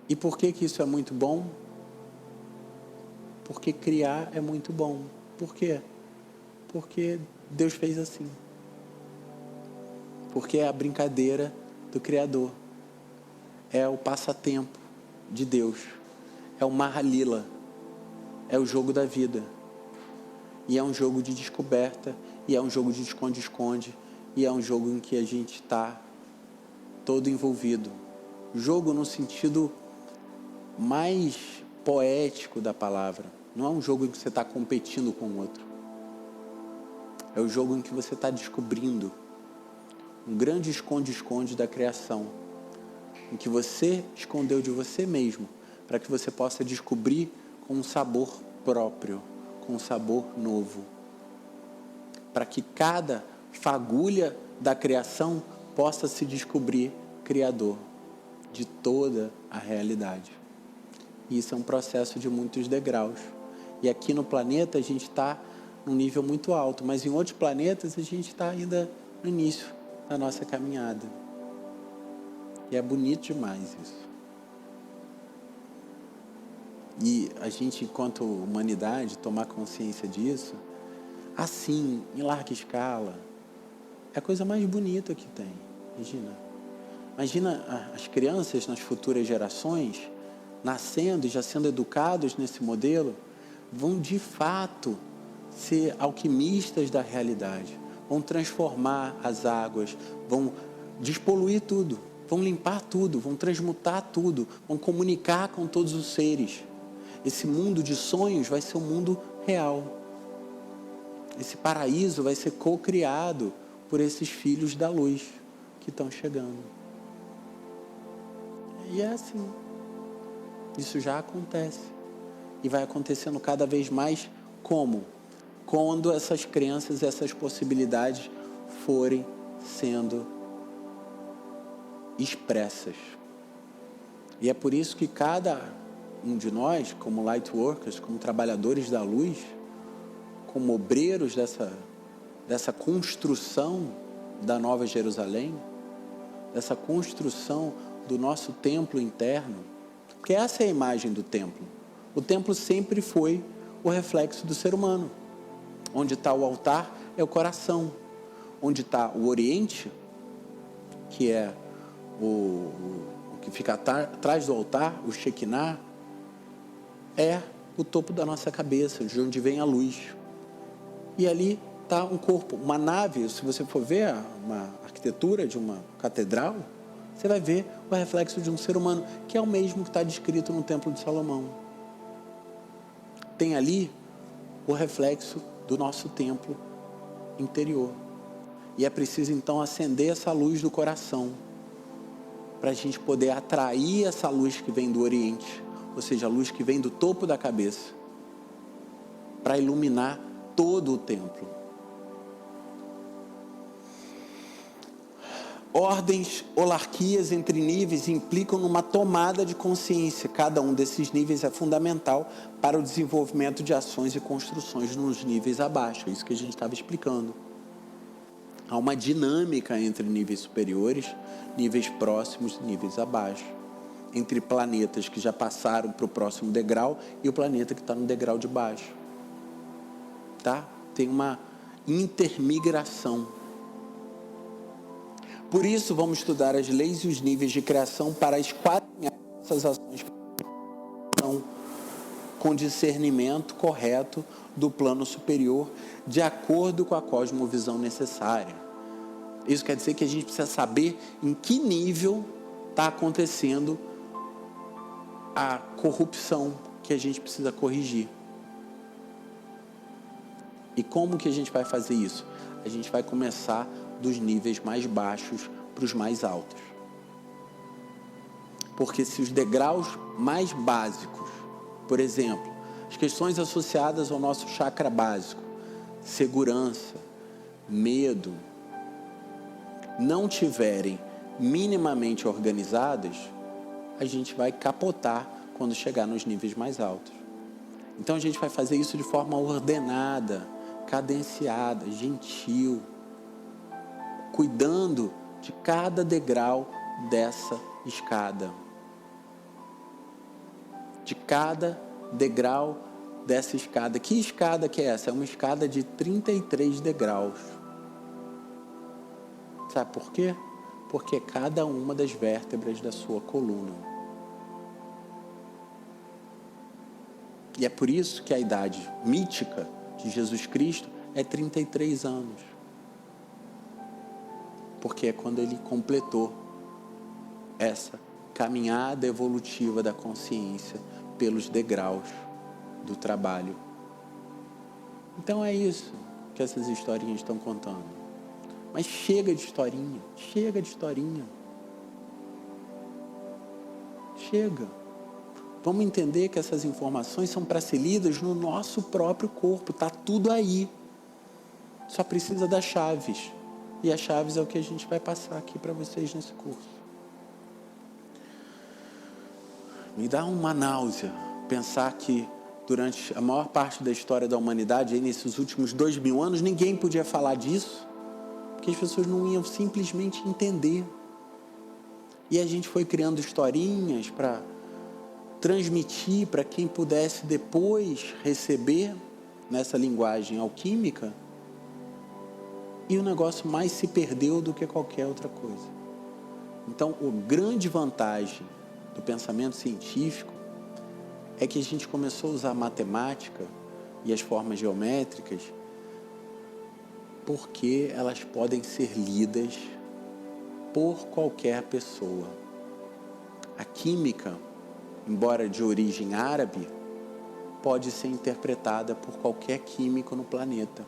E por que isso é muito bom? Porque criar é muito bom. Por quê? Porque Deus fez assim. Porque é a brincadeira do Criador. É o passatempo de Deus. É o Mahalila. É o jogo da vida. E é um jogo de descoberta. E é um jogo de esconde-esconde. E é um jogo em que a gente está todo envolvido. Jogo no sentido mais poético da palavra. Não é um jogo em que você está competindo com o outro. É o jogo em que você está descobrindo um grande esconde-esconde da criação, em que você escondeu de você mesmo, para que você possa descobrir com um sabor próprio, com um sabor novo. Para que cada fagulha da criação possa se descobrir criador de toda a realidade. E isso é um processo de muitos degraus. E aqui no planeta a gente está num nível muito alto, mas em outros planetas a gente está ainda no início da nossa caminhada. E é bonito demais isso. E a gente, enquanto humanidade, tomar consciência disso, assim, em larga escala, é a coisa mais bonita que tem. Imagina as crianças nas futuras gerações, nascendo e já sendo educados nesse modelo, vão de fato ser alquimistas da realidade, vão transformar as águas, vão despoluir tudo, vão limpar tudo, vão transmutar tudo, vão comunicar com todos os seres. Esse mundo de sonhos vai ser um mundo real. Esse paraíso vai ser co-criado por esses filhos da luz que estão chegando. E é assim. Isso já acontece. E vai acontecendo cada vez mais como? Quando essas crenças, essas possibilidades forem sendo expressas. E é por isso que cada um de nós, como Lightworkers, como trabalhadores da luz, como obreiros dessa construção da Nova Jerusalém, dessa construção do nosso templo interno, porque essa é a imagem do templo. O templo sempre foi o reflexo do ser humano. Onde está o altar é o coração. Onde está o Oriente, que é o que fica atrás do altar, o Shekinah, é o topo da nossa cabeça, de onde vem a luz. E ali está um corpo, uma nave. Se você for ver uma arquitetura de uma catedral, você vai ver o reflexo de um ser humano, que é o mesmo que está descrito no Templo de Salomão. Tem ali o reflexo do nosso templo interior. E é preciso então acender essa luz do coração, para a gente poder atrair essa luz que vem do Oriente, ou seja, a luz que vem do topo da cabeça, para iluminar todo o templo. Ordens, holarquias entre níveis implicam numa tomada de consciência. Cada um desses níveis é fundamental para o desenvolvimento de ações e construções nos níveis abaixo. É isso que a gente estava explicando. Há uma dinâmica entre níveis superiores, níveis próximos e níveis abaixo. Entre planetas que já passaram para o próximo degrau e o planeta que está no degrau de baixo. Tá? Tem uma intermigração. Por isso, vamos estudar as leis e os níveis de criação para esquadrinhar essas ações com discernimento correto do plano superior, de acordo com a cosmovisão necessária. Isso quer dizer que a gente precisa saber em que nível está acontecendo a corrupção que a gente precisa corrigir. E como que a gente vai fazer isso? A gente vai começar dos níveis mais baixos para os mais altos. Porque se os degraus mais básicos, por exemplo, as questões associadas ao nosso chakra básico, segurança, medo, não tiverem minimamente organizadas, a gente vai capotar quando chegar nos níveis mais altos. Então a gente vai fazer isso de forma ordenada, cadenciada, gentil, cuidando de cada degrau dessa escada. De cada degrau dessa escada. Que escada que é essa? É uma escada de 33 degraus. Sabe por quê? Porque cada uma das vértebras da sua coluna. E é por isso que a idade mítica de Jesus Cristo é 33 anos. Porque é quando ele completou essa caminhada evolutiva da consciência pelos degraus do trabalho. Então é isso que essas historinhas estão contando. Mas chega de historinha, chega de historinha. Chega. Vamos entender que essas informações são para ser lidas no nosso próprio corpo. Está tudo aí. Só precisa das chaves. E as chaves é o que a gente vai passar aqui para vocês nesse curso. Me dá uma náusea pensar que durante a maior parte da história da humanidade, aí nesses últimos 2000 anos, ninguém podia falar disso, porque as pessoas não iam simplesmente entender. E a gente foi criando historinhas para transmitir para quem pudesse depois receber nessa linguagem alquímica, e o negócio mais se perdeu do que qualquer outra coisa. Então, a grande vantagem do pensamento científico é que a gente começou a usar a matemática e as formas geométricas porque elas podem ser lidas por qualquer pessoa. A química, embora de origem árabe, pode ser interpretada por qualquer químico no planeta.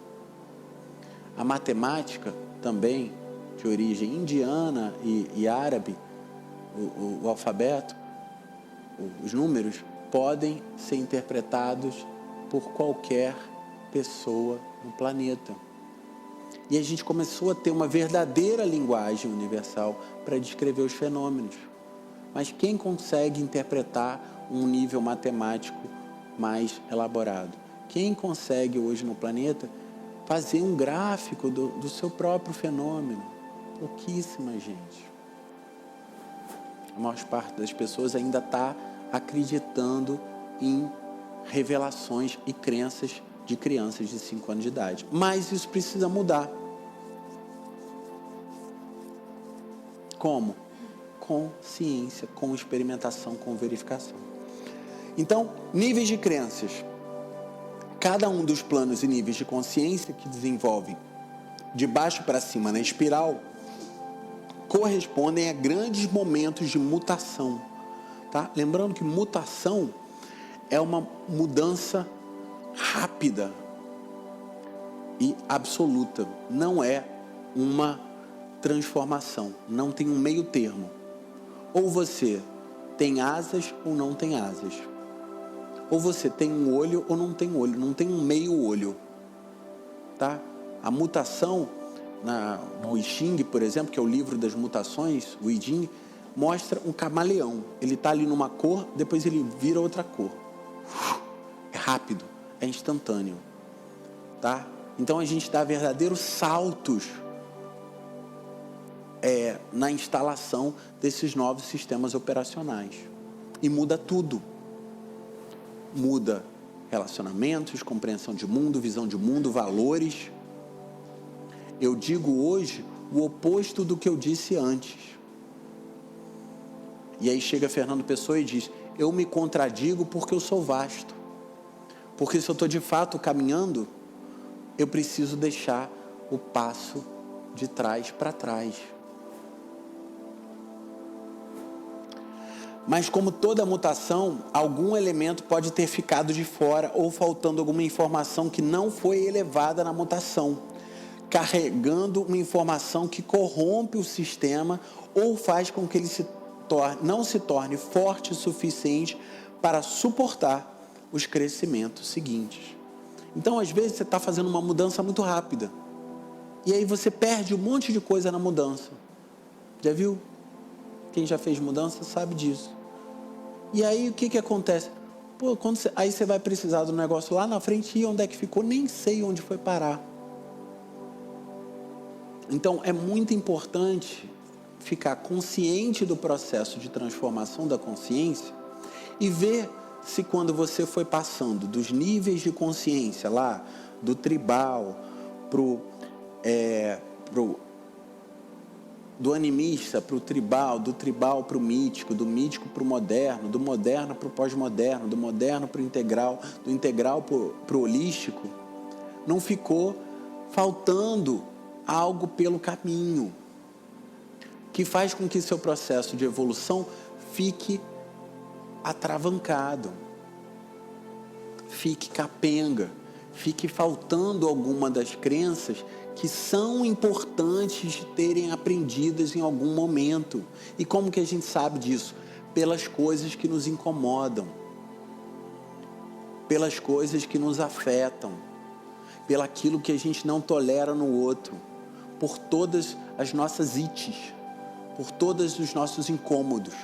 A matemática, também de origem indiana e árabe, o alfabeto, os números, podem ser interpretados por qualquer pessoa no planeta. E a gente começou a ter uma verdadeira linguagem universal para descrever os fenômenos. Mas quem consegue interpretar um nível matemático mais elaborado? Quem consegue hoje no planeta fazer um gráfico do seu próprio fenômeno? Pouquíssima gente. A maior parte das pessoas ainda está acreditando em revelações e crenças de crianças de 5 anos de idade. Mas isso precisa mudar. Como? Com ciência, com experimentação, com verificação. Então, níveis de crenças. Cada um dos planos e níveis de consciência que desenvolvem de baixo para cima na espiral correspondem a grandes momentos de mutação. Tá? Lembrando que mutação é uma mudança rápida e absoluta. Não é uma transformação. Não tem um meio termo. Ou você tem asas ou não tem asas. Ou você tem um olho ou não tem olho. Não tem um meio olho. Tá? A mutação no I Ching, por exemplo, que é o livro das mutações, o I Ching, mostra um camaleão. Ele está ali numa cor, depois ele vira outra cor. É rápido, é instantâneo. Tá? Então a gente dá verdadeiros saltos na instalação desses novos sistemas operacionais. E muda tudo. Muda relacionamentos, compreensão de mundo, visão de mundo, valores. Eu digo hoje o oposto do que eu disse antes. E aí chega Fernando Pessoa e diz: eu me contradigo porque eu sou vasto. Porque se eu estou de fato caminhando, eu preciso deixar o passo de trás para trás. Mas como toda mutação, algum elemento pode ter ficado de fora ou faltando alguma informação que não foi elevada na mutação, carregando uma informação que corrompe o sistema ou faz com que ele não se torne forte o suficiente para suportar os crescimentos seguintes. Então, às vezes, você está fazendo uma mudança muito rápida. E aí você perde um monte de coisa na mudança. Já viu? Quem já fez mudança sabe disso. E aí, o que acontece? Pô, aí você vai precisar do negócio lá na frente, e onde é que ficou? Nem sei onde foi parar. Então, é muito importante ficar consciente do processo de transformação da consciência e ver se quando você foi passando dos níveis de consciência lá, do tribal do animista para o tribal, do tribal para o mítico, do mítico para o moderno, do moderno para o pós-moderno, do moderno para o integral, do integral para o holístico, não ficou faltando algo pelo caminho, que faz com que seu processo de evolução fique atravancado, fique capenga, fique faltando alguma das crenças que são importantes de terem aprendidas em algum momento. E como que a gente sabe disso? Pelas coisas que nos incomodam, pelas coisas que nos afetam, pelaquilo que a gente não tolera no outro, por todas as nossas ites, por todos os nossos incômodos,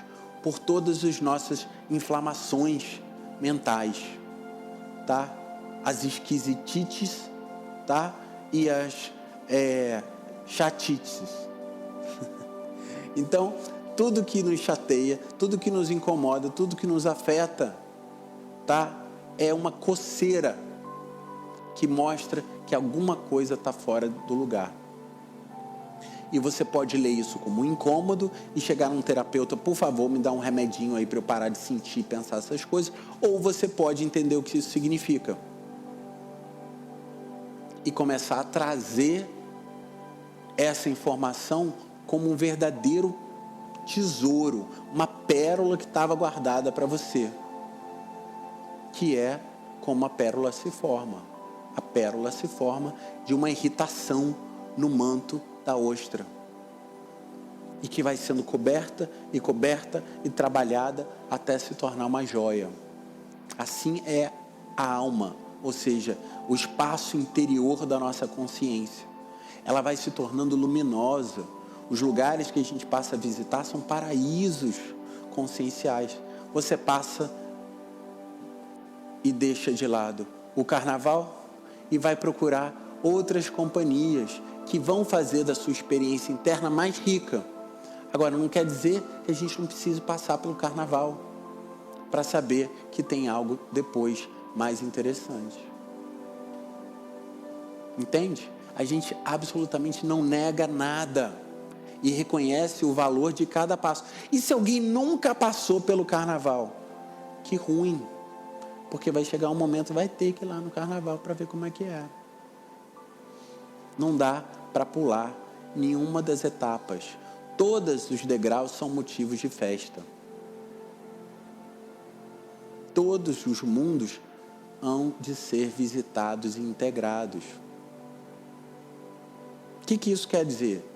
por todas as nossas inflamações mentais, tá? As esquisitites, tá? E as chatices. Então, tudo que nos chateia, tudo que nos incomoda, tudo que nos afeta, tá? É uma coceira que mostra que alguma coisa está fora do lugar. E você pode ler isso como um incômodo e chegar num terapeuta: por favor, me dá um remedinho aí para eu parar de sentir e pensar essas coisas. Ou você pode entender o que isso significa e começar a trazer essa informação como um verdadeiro tesouro, uma pérola que estava guardada para você, que é como a pérola se forma. A pérola se forma de uma irritação no manto da ostra, e que vai sendo coberta e trabalhada até se tornar uma joia. Assim é a alma, ou seja, o espaço interior da nossa consciência. Ela vai se tornando luminosa. Os lugares que a gente passa a visitar são paraísos conscienciais. Você passa e deixa de lado o carnaval e vai procurar outras companhias que vão fazer da sua experiência interna mais rica. Agora, não quer dizer que a gente não precise passar pelo carnaval para saber que tem algo depois mais interessante. Entende? A gente absolutamente não nega nada e reconhece o valor de cada passo. E se alguém nunca passou pelo carnaval? Que ruim, porque vai chegar um momento, vai ter que ir lá no carnaval para ver como é que é. Não dá para pular nenhuma das etapas. Todos os degraus são motivos de festa. Todos os mundos hão de ser visitados e integrados. O que isso quer dizer?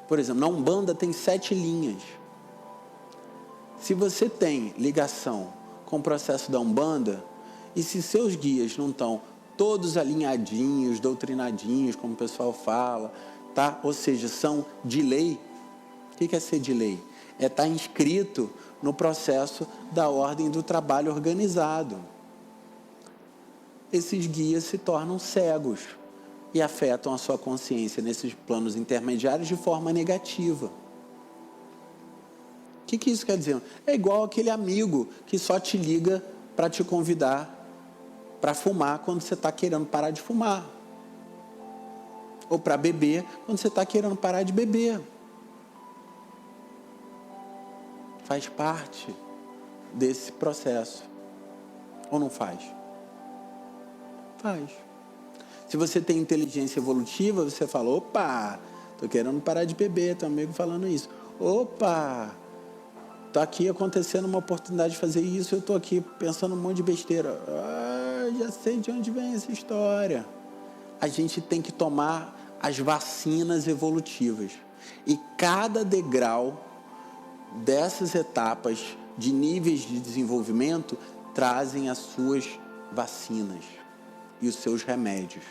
Por exemplo, na Umbanda tem 7 linhas. Se você tem ligação com o processo da Umbanda, e se seus guias não estão todos alinhadinhos, doutrinadinhos, como o pessoal fala, tá? Ou seja, são de lei. O que é ser de lei? É estar inscrito no processo da ordem do trabalho organizado. Esses guias se tornam cegos e afetam a sua consciência nesses planos intermediários de forma negativa. O que isso quer dizer? É igual aquele amigo que só te liga para te convidar para fumar quando você está querendo parar de fumar. Ou para beber quando você está querendo parar de beber. Faz parte desse processo. Ou não faz? Faz. Se você tem inteligência evolutiva, você fala, opa, estou querendo parar de beber, teu amigo falando isso. Opa, está aqui acontecendo uma oportunidade de fazer isso, eu estou aqui pensando um monte de besteira. Já sei de onde vem essa história. A gente tem que tomar as vacinas evolutivas. E cada degrau dessas etapas de níveis de desenvolvimento trazem as suas vacinas e os seus remédios.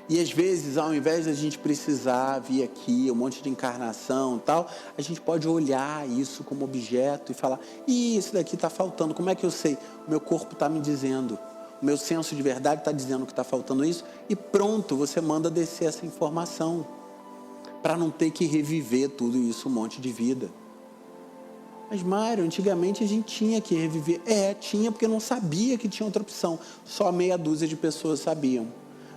E às vezes, ao invés de a gente precisar vir aqui, um monte de encarnação e tal, a gente pode olhar isso como objeto e falar, isso daqui está faltando, como é que eu sei? O meu corpo está me dizendo, o meu senso de verdade está dizendo que está faltando isso, e pronto, você manda descer essa informação, para não ter que reviver tudo isso, um monte de vida. Mas, Mário, antigamente a gente tinha que reviver. Tinha, porque não sabia que tinha outra opção. Só meia dúzia de pessoas sabiam.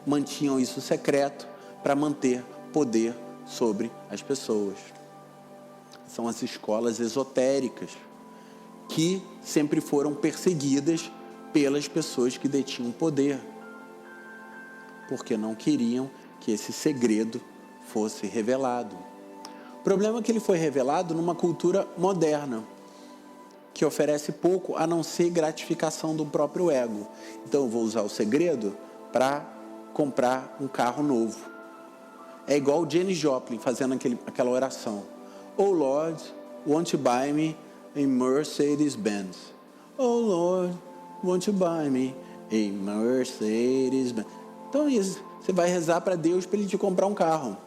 Mantinham isso secreto para manter poder sobre as pessoas. São as escolas esotéricas, que sempre foram perseguidas pelas pessoas que detinham poder, porque não queriam que esse segredo fosse revelado. O problema é que ele foi revelado numa cultura moderna, que oferece pouco a não ser gratificação do próprio ego. Então eu vou usar o segredo para comprar um carro novo. É igual o Janis Joplin fazendo aquela oração. Oh Lord, won't you buy me a Mercedes-Benz? Oh Lord, won't you buy me a Mercedes-Benz? Então isso, você vai rezar para Deus para Ele te comprar um carro.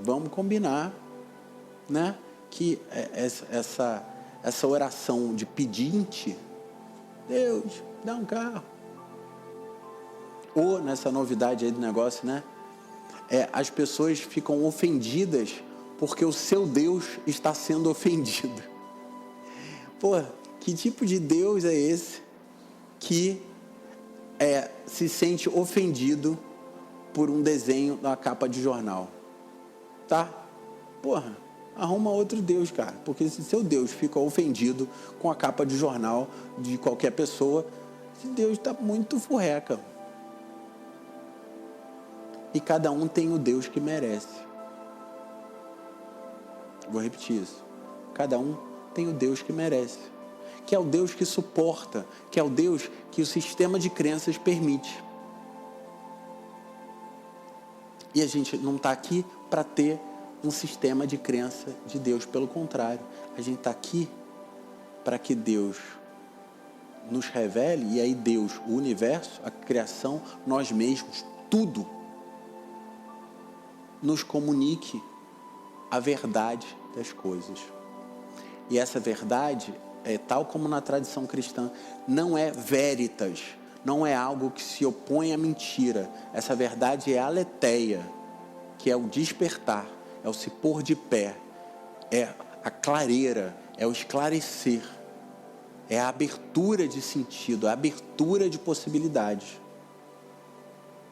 Vamos combinar, né, que essa oração de pedinte, Deus, dá um carro. Ou nessa novidade aí do negócio, né, as pessoas ficam ofendidas porque o seu Deus está sendo ofendido. Pô, que tipo de Deus é esse que se sente ofendido por um desenho na capa de jornal? Tá? Porra, arruma outro Deus, cara. Porque se seu Deus fica ofendido com a capa de jornal de qualquer pessoa, esse Deus está muito furreca. E cada um tem o Deus que merece. Vou repetir isso. Cada um tem o Deus que merece. Que é o Deus que suporta. Que é o Deus que o sistema de crenças permite. E a gente não está aqui para ter um sistema de crença de Deus. Pelo contrário, a gente está aqui para que Deus nos revele, e aí Deus, o universo, a criação, nós mesmos, tudo, nos comunique a verdade das coisas. E essa verdade, tal como na tradição cristã, não é veritas, não é algo que se opõe à mentira. Essa verdade é aletheia, que é o despertar, é o se pôr de pé, é a clareira, é o esclarecer, é a abertura de sentido, a abertura de possibilidades.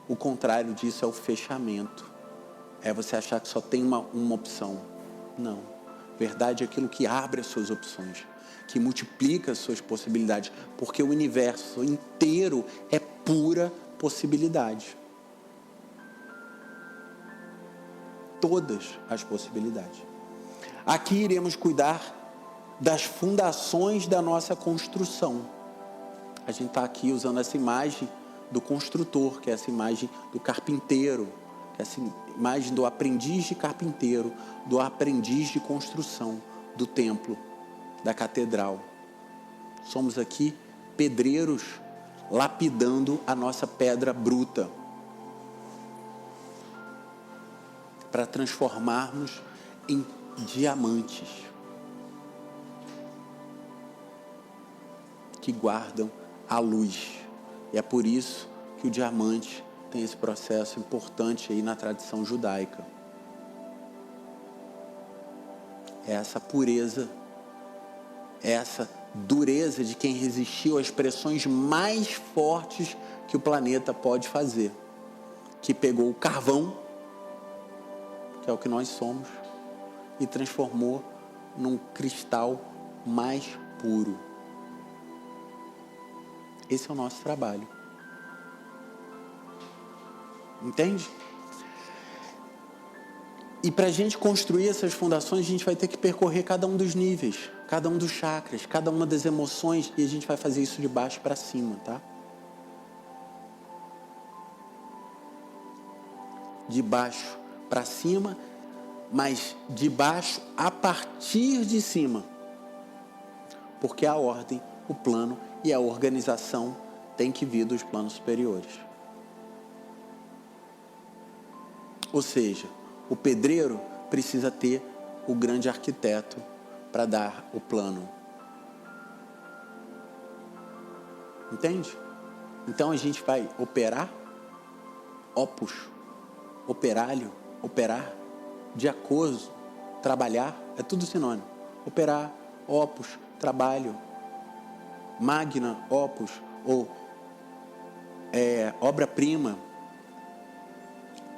O contrário disso é o fechamento, é você achar que só tem uma opção. Não, verdade é aquilo que abre as suas opções, que multiplica as suas possibilidades, porque o universo inteiro é pura possibilidade. Todas as possibilidades. Aqui iremos cuidar das fundações da nossa construção. A gente está aqui usando essa imagem do construtor, que é essa imagem do carpinteiro, que é essa imagem do aprendiz de carpinteiro, do aprendiz de construção, do templo, da catedral. Somos aqui pedreiros lapidando a nossa pedra bruta, para transformarmos em diamantes que guardam a luz. E é por isso que o diamante tem esse processo importante aí na tradição judaica. É essa pureza, é essa dureza de quem resistiu às pressões mais fortes que o planeta pode fazer, que pegou o carvão, que é o que nós somos, e transformou num cristal mais puro. Esse é o nosso trabalho. Entende? E para a gente construir essas fundações, a gente vai ter que percorrer cada um dos níveis, cada um dos chakras, cada uma das emoções, e a gente vai fazer isso de baixo para cima, tá? De baixo para cima, mas de baixo a partir de cima. Porque a ordem, o plano e a organização tem que vir dos planos superiores. Ou seja, o pedreiro precisa ter o grande arquiteto para dar o plano. Entende? Então a gente vai operar, opus, operálio, operar, diacoso, trabalhar, é tudo sinônimo. Operar, opus, trabalho, magna, opus, ou obra-prima,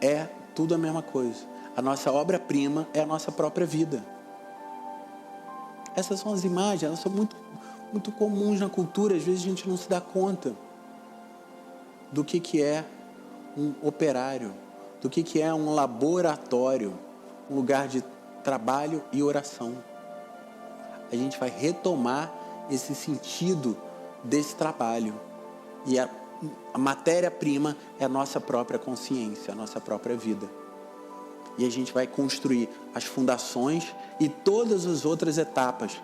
é tudo a mesma coisa. A nossa obra-prima é a nossa própria vida. Essas são as imagens, elas são muito comuns na cultura, às vezes a gente não se dá conta do que é um operário, do que é um laboratório, um lugar de trabalho e oração. A gente vai retomar esse sentido desse trabalho. E a matéria-prima é a nossa própria consciência, a nossa própria vida. E a gente vai construir as fundações e todas as outras etapas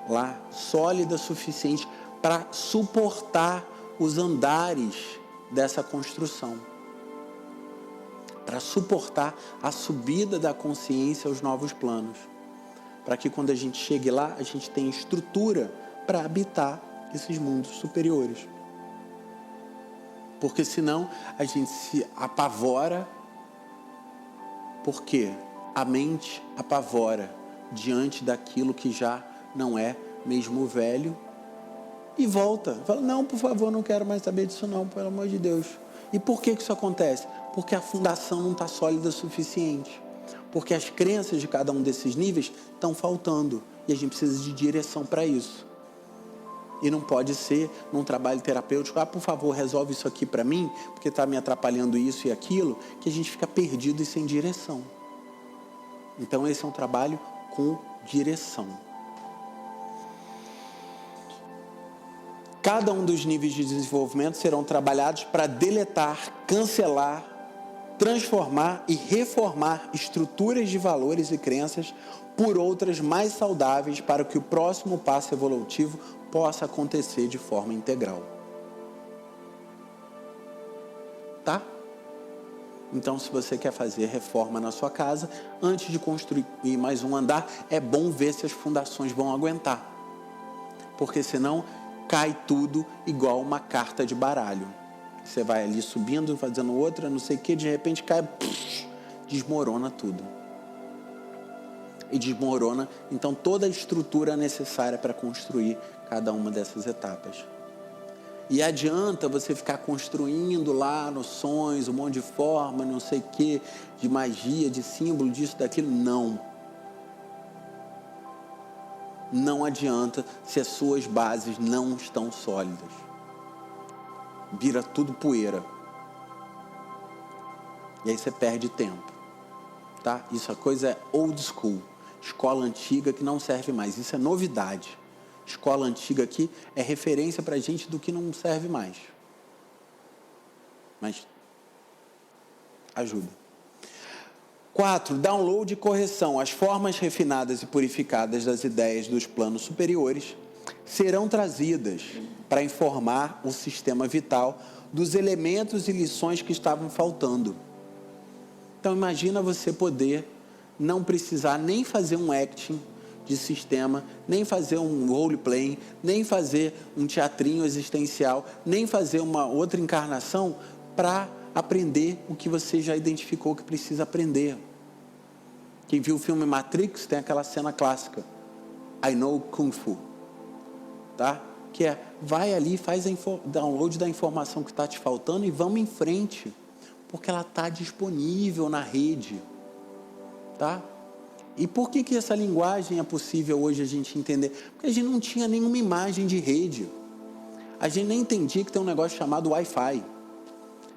lá, sólidas o suficiente para suportar os andares dessa construção. Para suportar a subida da consciência aos novos planos. Para que quando a gente chegue lá, a gente tenha estrutura para habitar esses mundos superiores. Porque senão a gente se apavora, porque a mente apavora diante daquilo que já não é mesmo velho e volta. Fala, não, por favor, não quero mais saber disso não, pelo amor de Deus. E por que isso acontece? Porque a fundação não está sólida o suficiente. Porque as crenças de cada um desses níveis estão faltando. E a gente precisa de direção para isso. E não pode ser num trabalho terapêutico, por favor, resolve isso aqui para mim, porque está me atrapalhando isso e aquilo, que a gente fica perdido e sem direção. Então esse é um trabalho com direção. Cada um dos níveis de desenvolvimento serão trabalhados para deletar, cancelar, transformar e reformar estruturas de valores e crenças por outras mais saudáveis para que o próximo passo evolutivo possa acontecer de forma integral. Tá? Então, se você quer fazer reforma na sua casa, antes de construir mais um andar, é bom ver se as fundações vão aguentar. Porque senão cai tudo igual uma carta de baralho. Você vai ali subindo, fazendo outra, não sei o que, de repente cai, desmorona tudo. E desmorona, então, toda a estrutura necessária para construir cada uma dessas etapas. E adianta você ficar construindo lá nos sonhos, um monte de forma, não sei o que, de magia, de símbolo, disso, daquilo. Não. Não adianta se as suas bases não estão sólidas. Vira tudo poeira. E aí você perde tempo. Tá? Isso a coisa é old school. Escola antiga que não serve mais. Isso é novidade. Escola antiga aqui é referência para a gente do que não serve mais. Mas ajuda. 4. Download e correção. As formas refinadas e purificadas das ideias dos planos superiores serão trazidas para informar o sistema vital dos elementos e lições que estavam faltando. Então imagina você poder não precisar nem fazer um acting de sistema, nem fazer um role-playing, nem fazer um teatrinho existencial, nem fazer uma outra encarnação para aprender o que você já identificou que precisa aprender. Quem viu o filme Matrix tem aquela cena clássica, I know Kung Fu, tá? Que é, vai ali, faz download da informação que está te faltando e vamos em frente, porque ela está disponível na rede, tá? E por que essa linguagem é possível hoje a gente entender? Porque a gente não tinha nenhuma imagem de rede. A gente nem entendia que tem um negócio chamado Wi-Fi,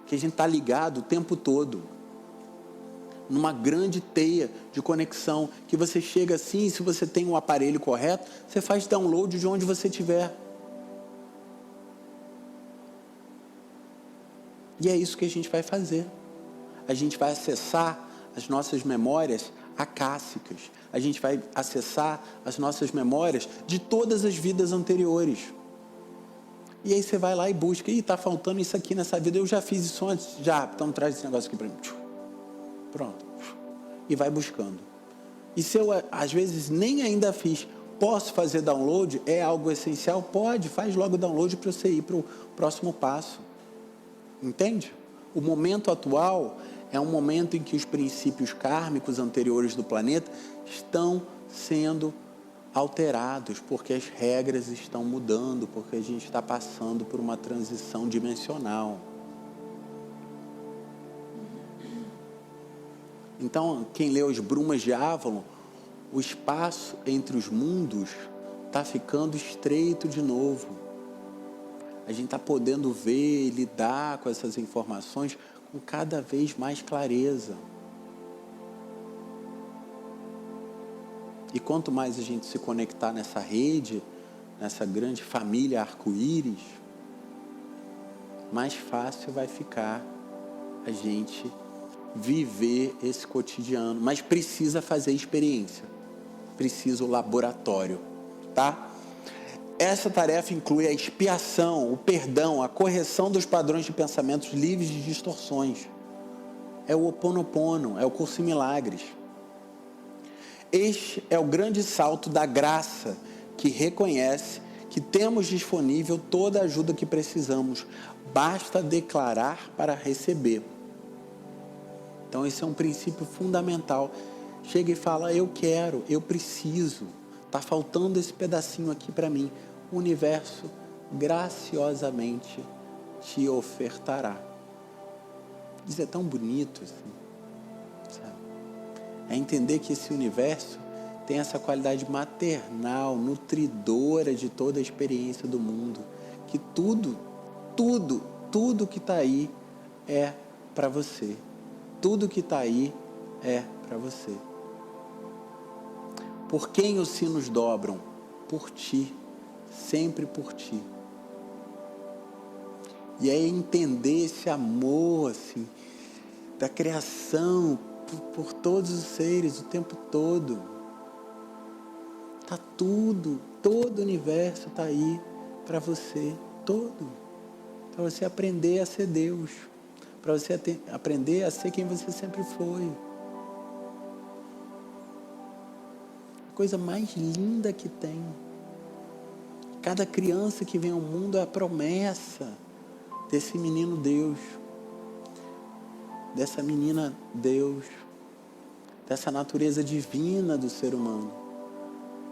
que a gente está ligado o tempo todo, numa grande teia de conexão, que você chega assim, se você tem um aparelho correto, você faz download de onde você estiver. E é isso que a gente vai fazer. A gente vai acessar as nossas memórias acássicas. A gente vai acessar as nossas memórias de todas as vidas anteriores. E aí você vai lá e busca. Ih, está faltando isso aqui nessa vida. Eu já fiz isso antes. Já, então traz esse negócio aqui para mim. Pronto. E vai buscando. E se eu, às vezes, nem ainda fiz, posso fazer download? É algo essencial? Pode, faz logo o download para você ir para o próximo passo. Entende? O momento atual é um momento em que os princípios kármicos anteriores do planeta estão sendo alterados, porque as regras estão mudando, porque a gente está passando por uma transição dimensional. Então, quem lê As Brumas de Avalon, o espaço entre os mundos está ficando estreito de novo. A gente está podendo ver e lidar com essas informações com cada vez mais clareza. E quanto mais a gente se conectar nessa rede, nessa grande família arco-íris, mais fácil vai ficar a gente viver esse cotidiano. Mas precisa fazer experiência, precisa o laboratório, tá? Essa tarefa inclui a expiação, o perdão, a correção dos padrões de pensamentos livres de distorções. É o Ho Oponopono, é o curso em milagres. Este é o grande salto da graça que reconhece que temos disponível toda a ajuda que precisamos. Basta declarar para receber. Então esse é um princípio fundamental. Chega e fala, eu quero, eu preciso. Está faltando esse pedacinho aqui para mim. O universo graciosamente te ofertará. Isso é tão bonito assim, sabe? É entender que esse universo tem essa qualidade maternal, nutridora de toda a experiência do mundo. Que tudo que está aí é para você. Tudo que está aí é para você. Por quem os sinos dobram? Por ti, sempre por ti. E é entender esse amor, assim, da criação por todos os seres o tempo todo. Tá tudo, todo o universo está aí para você, todo. Para você aprender a ser Deus, para você aprender a ser quem você sempre foi. Coisa mais linda que tem. Cada criança que vem ao mundo é a promessa desse menino Deus, dessa menina Deus, dessa natureza divina do ser humano.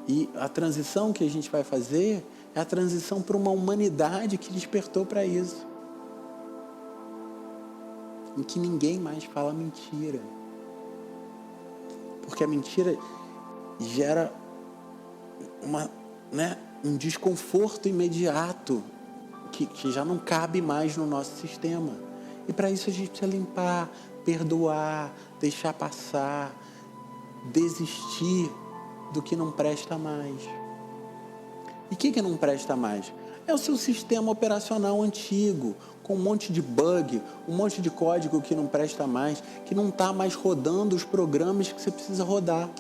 E a transição que a gente vai fazer é a transição para uma humanidade que despertou para isso, em que ninguém mais fala mentira, porque a mentira gera um desconforto imediato que já não cabe mais no nosso sistema. E para isso a gente precisa limpar, perdoar, deixar passar, desistir do que não presta mais. E o que não presta mais? É o seu sistema operacional antigo, com um monte de bug, um monte de código que não presta mais, que não está mais rodando os programas que você precisa rodar.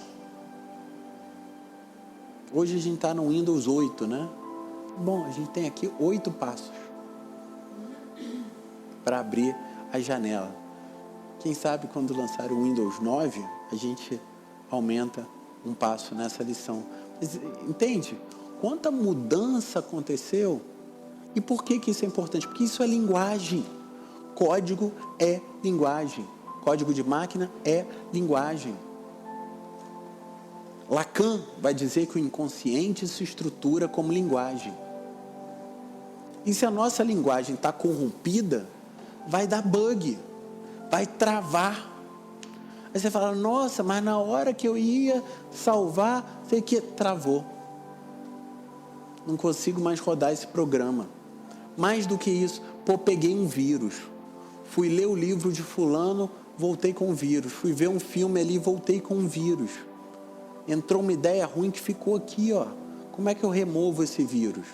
Hoje a gente está no Windows 8, né? Bom, a gente tem aqui 8 passos para abrir a janela. Quem sabe quando lançar o Windows 9, a gente aumenta um passo nessa lição. Mas, entende? Quanta mudança aconteceu? E por que isso é importante? Porque isso é linguagem. Código é linguagem. Código de máquina é linguagem. Lacan vai dizer que o inconsciente se estrutura como linguagem. E se a nossa linguagem está corrompida, vai dar bug, vai travar. Aí você fala, nossa, mas na hora que eu ia salvar, sei que travou. Não consigo mais rodar esse programa. Mais do que isso, peguei um vírus. Fui ler o livro de fulano, voltei com o vírus. Fui ver um filme ali, voltei com o vírus. Entrou uma ideia ruim que ficou aqui, ó. Como é que eu removo esse vírus?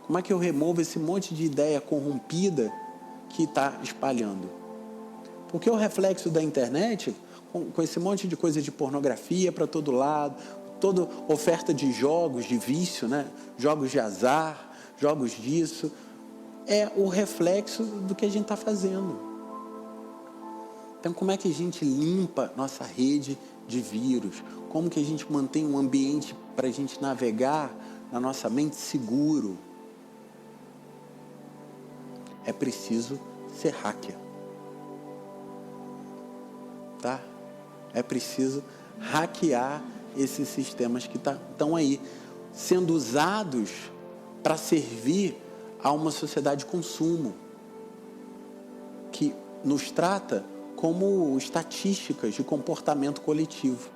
Como é que eu removo esse monte de ideia corrompida que está espalhando? Porque o reflexo da internet, com esse monte de coisa de pornografia para todo lado, toda oferta de jogos, de vício, né? Jogos de azar, jogos disso, é o reflexo do que a gente está fazendo. Então, como é que a gente limpa nossa rede de vírus? Como que a gente mantém um ambiente para a gente navegar na nossa mente seguro? É preciso ser hacker. Tá? É preciso hackear esses sistemas que estão aí, sendo usados para servir a uma sociedade de consumo, que nos trata como estatísticas de comportamento coletivo,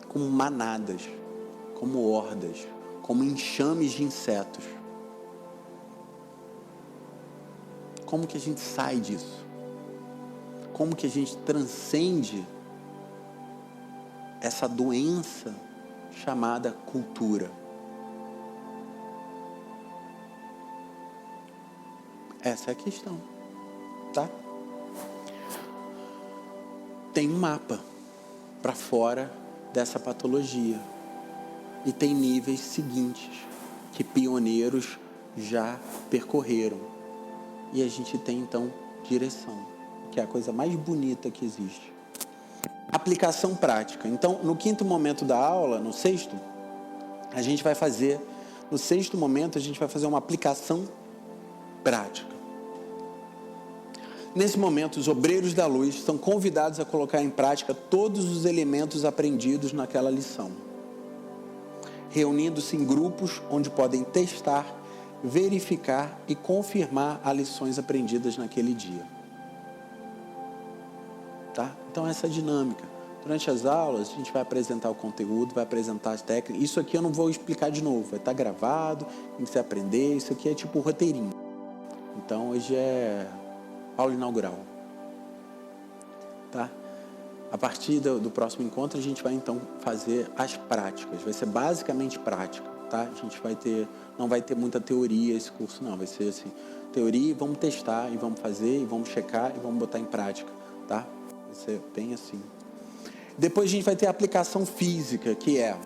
como manadas, como hordas, como enxames de insetos. Como que a gente sai disso? Como que a gente transcende essa doença chamada cultura? Essa é a questão, tá? Tem um mapa para fora dessa patologia e tem níveis seguintes que pioneiros já percorreram e a gente tem então direção, que é a coisa mais bonita que existe. Aplicação prática. Então, no 5º momento da aula, no 6º, a gente vai fazer, no 6º momento, a gente vai fazer uma aplicação prática. Nesse momento, os obreiros da luz são convidados a colocar em prática todos os elementos aprendidos naquela lição, reunindo-se em grupos onde podem testar, verificar e confirmar as lições aprendidas naquele dia. Tá? Então, essa é a dinâmica. Durante as aulas, a gente vai apresentar o conteúdo, vai apresentar as técnicas. Isso aqui eu não vou explicar de novo, vai estar gravado, tem que você aprender. Isso aqui é tipo um roteirinho. Então, hoje é aula inaugural. Tá? A partir do próximo encontro, a gente vai então fazer as práticas. Vai ser basicamente prática. Tá? A gente não vai ter muita teoria esse curso, não. Vai ser assim, teoria, vamos testar, e vamos fazer, e vamos checar, e vamos botar em prática. Tá? Vai ser bem assim. Depois a gente vai ter a aplicação física, que é,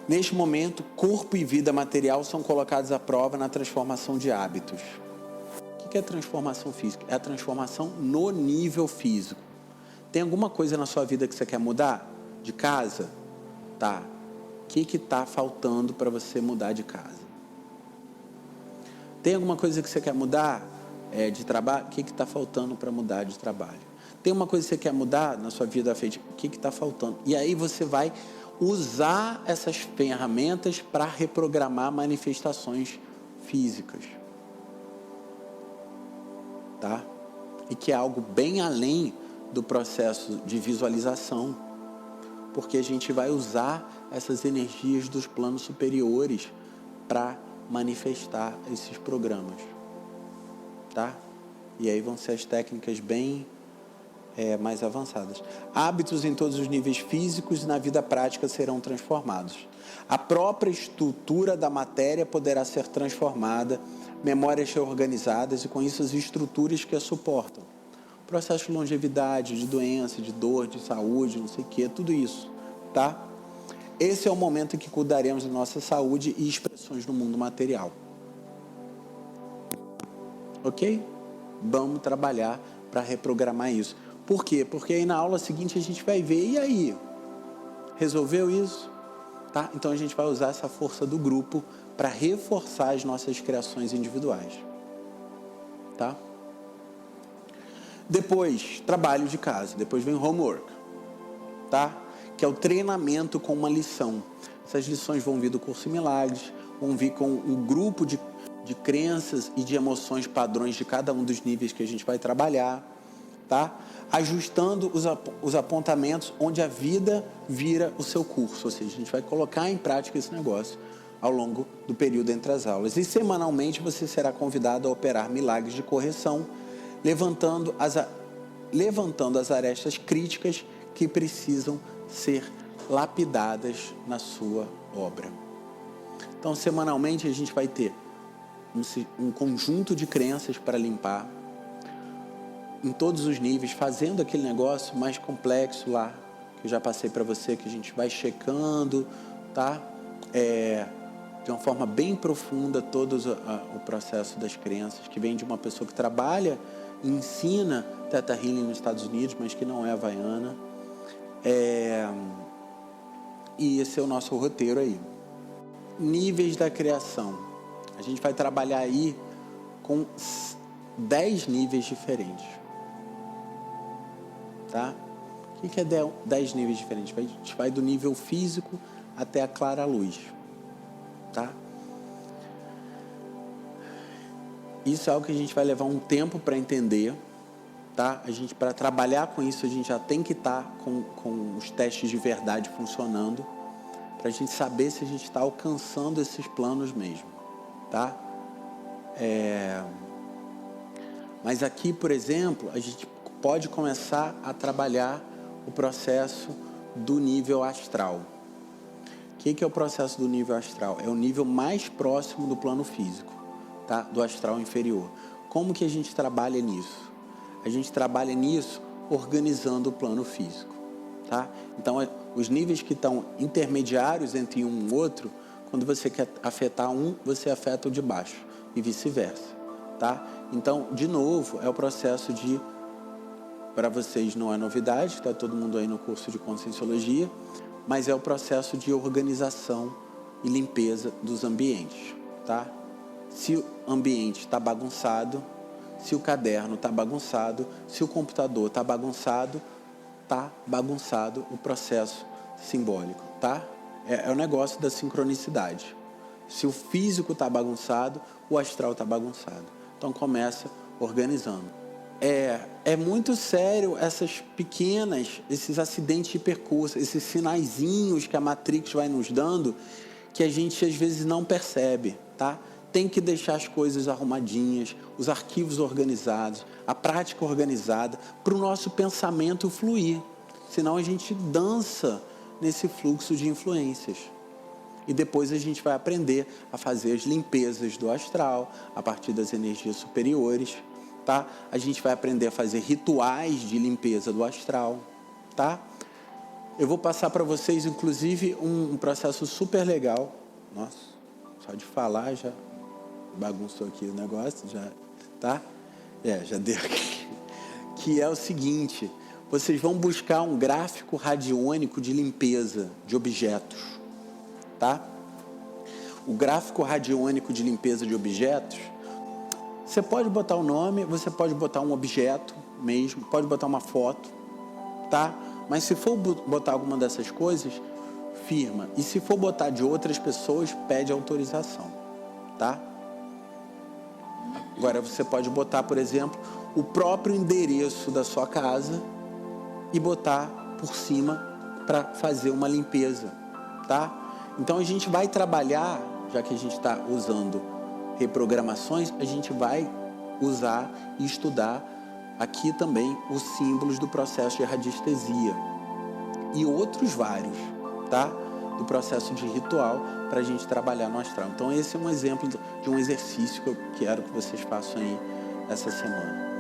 neste momento, corpo e vida material são colocados à prova na transformação de hábitos. O que é transformação física? É a transformação no nível físico. Tem alguma coisa na sua vida que você quer mudar? De casa? Tá. O que está faltando para você mudar de casa? Tem alguma coisa que você quer mudar de trabalho? O que está faltando para mudar de trabalho? Tem uma coisa que você quer mudar na sua vida afetiva? O que está faltando? E aí você vai usar essas ferramentas para reprogramar manifestações físicas. Tá? E que é algo bem além do processo de visualização, porque a gente vai usar essas energias dos planos superiores para manifestar esses programas. Tá? E aí vão ser as técnicas bem mais avançadas. Hábitos em todos os níveis físicos e na vida prática serão transformados. A própria estrutura da matéria poderá ser transformada, memórias reorganizadas e com isso as estruturas que a suportam. Processo de longevidade, de doença, de dor, de saúde, não sei o que, tudo isso, tá? esse é o momento em que cuidaremos da nossa saúde e expressões no mundo material. Ok? Vamos trabalhar para reprogramar isso. Por quê? Porque aí na aula seguinte a gente vai ver, e aí? Resolveu isso? Tá? Então a gente vai usar essa força do grupo para reforçar as nossas criações individuais. Tá? Depois, trabalho de casa. Depois vem homework. Tá? Que é o treinamento com uma lição. Essas lições vão vir do curso Milagres, vão vir com um grupo de crenças e de emoções padrões de cada um dos níveis que a gente vai trabalhar, tá? Ajustando os apontamentos onde a vida vira o seu curso, ou seja, a gente vai colocar em prática esse negócio ao longo do período entre as aulas. E semanalmente você será convidado a operar milagres de correção, levantando as arestas críticas que precisam ser lapidadas na sua obra. Então, semanalmente a gente vai ter um conjunto de crenças para limpar em todos os níveis, fazendo aquele negócio mais complexo lá, que eu já passei para você, que a gente vai checando, tá? De uma forma bem profunda todo o processo das crenças, que vem de uma pessoa que trabalha e ensina Theta Healing nos Estados Unidos, mas que não é havaiana. E esse é o nosso roteiro aí. Níveis da criação. A gente vai trabalhar aí com 10 níveis diferentes. Tá? O que é 10 níveis diferentes? A gente vai do nível físico até a clara luz. Tá? Isso é algo que a gente vai levar um tempo para entender. Tá? Para trabalhar com isso, a gente já tem que estar com os testes de verdade funcionando, para a gente saber se a gente está alcançando esses planos mesmo. Tá? Mas aqui, por exemplo, a gente pode começar a trabalhar o processo do nível astral. O que é o processo do nível astral? É o nível mais próximo do plano físico, tá? Do astral inferior. Como que a gente trabalha nisso? A gente trabalha nisso organizando o plano físico. Tá? Então, os níveis que estão intermediários entre um e outro, quando você quer afetar um, você afeta o de baixo e vice-versa. Tá? Então, de novo, é o processo de, para vocês não é novidade, está todo mundo aí no curso de Conscienciologia, mas é o processo de organização e limpeza dos ambientes. Tá? Se o ambiente está bagunçado, se o caderno está bagunçado, se o computador está bagunçado o processo simbólico, tá? É o negócio da sincronicidade. Se o físico está bagunçado, o astral está bagunçado. Então começa organizando. É muito sério esses acidentes de percurso, esses sinaizinhos que a Matrix vai nos dando, que a gente às vezes não percebe, tá? Tem que deixar as coisas arrumadinhas, os arquivos organizados, a prática organizada, para o nosso pensamento fluir. Senão a gente dança nesse fluxo de influências. E depois a gente vai aprender a fazer as limpezas do astral, a partir das energias superiores. Tá? A gente vai aprender a fazer rituais de limpeza do astral. Tá? Eu vou passar para vocês, inclusive, um processo super legal. Nossa, só de falar já bagunçou aqui o negócio, já, tá? Já deu aqui. Que é o seguinte, vocês vão buscar um gráfico radiônico de limpeza de objetos, tá? O gráfico radiônico de limpeza de objetos, você pode botar o nome, você pode botar um objeto mesmo, pode botar uma foto, tá? Mas se for botar alguma dessas coisas, firma. E se for botar de outras pessoas, pede autorização, tá? Agora você pode botar, por exemplo, o próprio endereço da sua casa e botar por cima para fazer uma limpeza, tá? Então a gente vai trabalhar, já que a gente está usando reprogramações, a gente vai usar e estudar aqui também os símbolos do processo de radiestesia e outros vários, tá? Do processo de ritual para a gente trabalhar no astral. Então esse é um exemplo de um exercício que eu quero que vocês façam aí essa semana.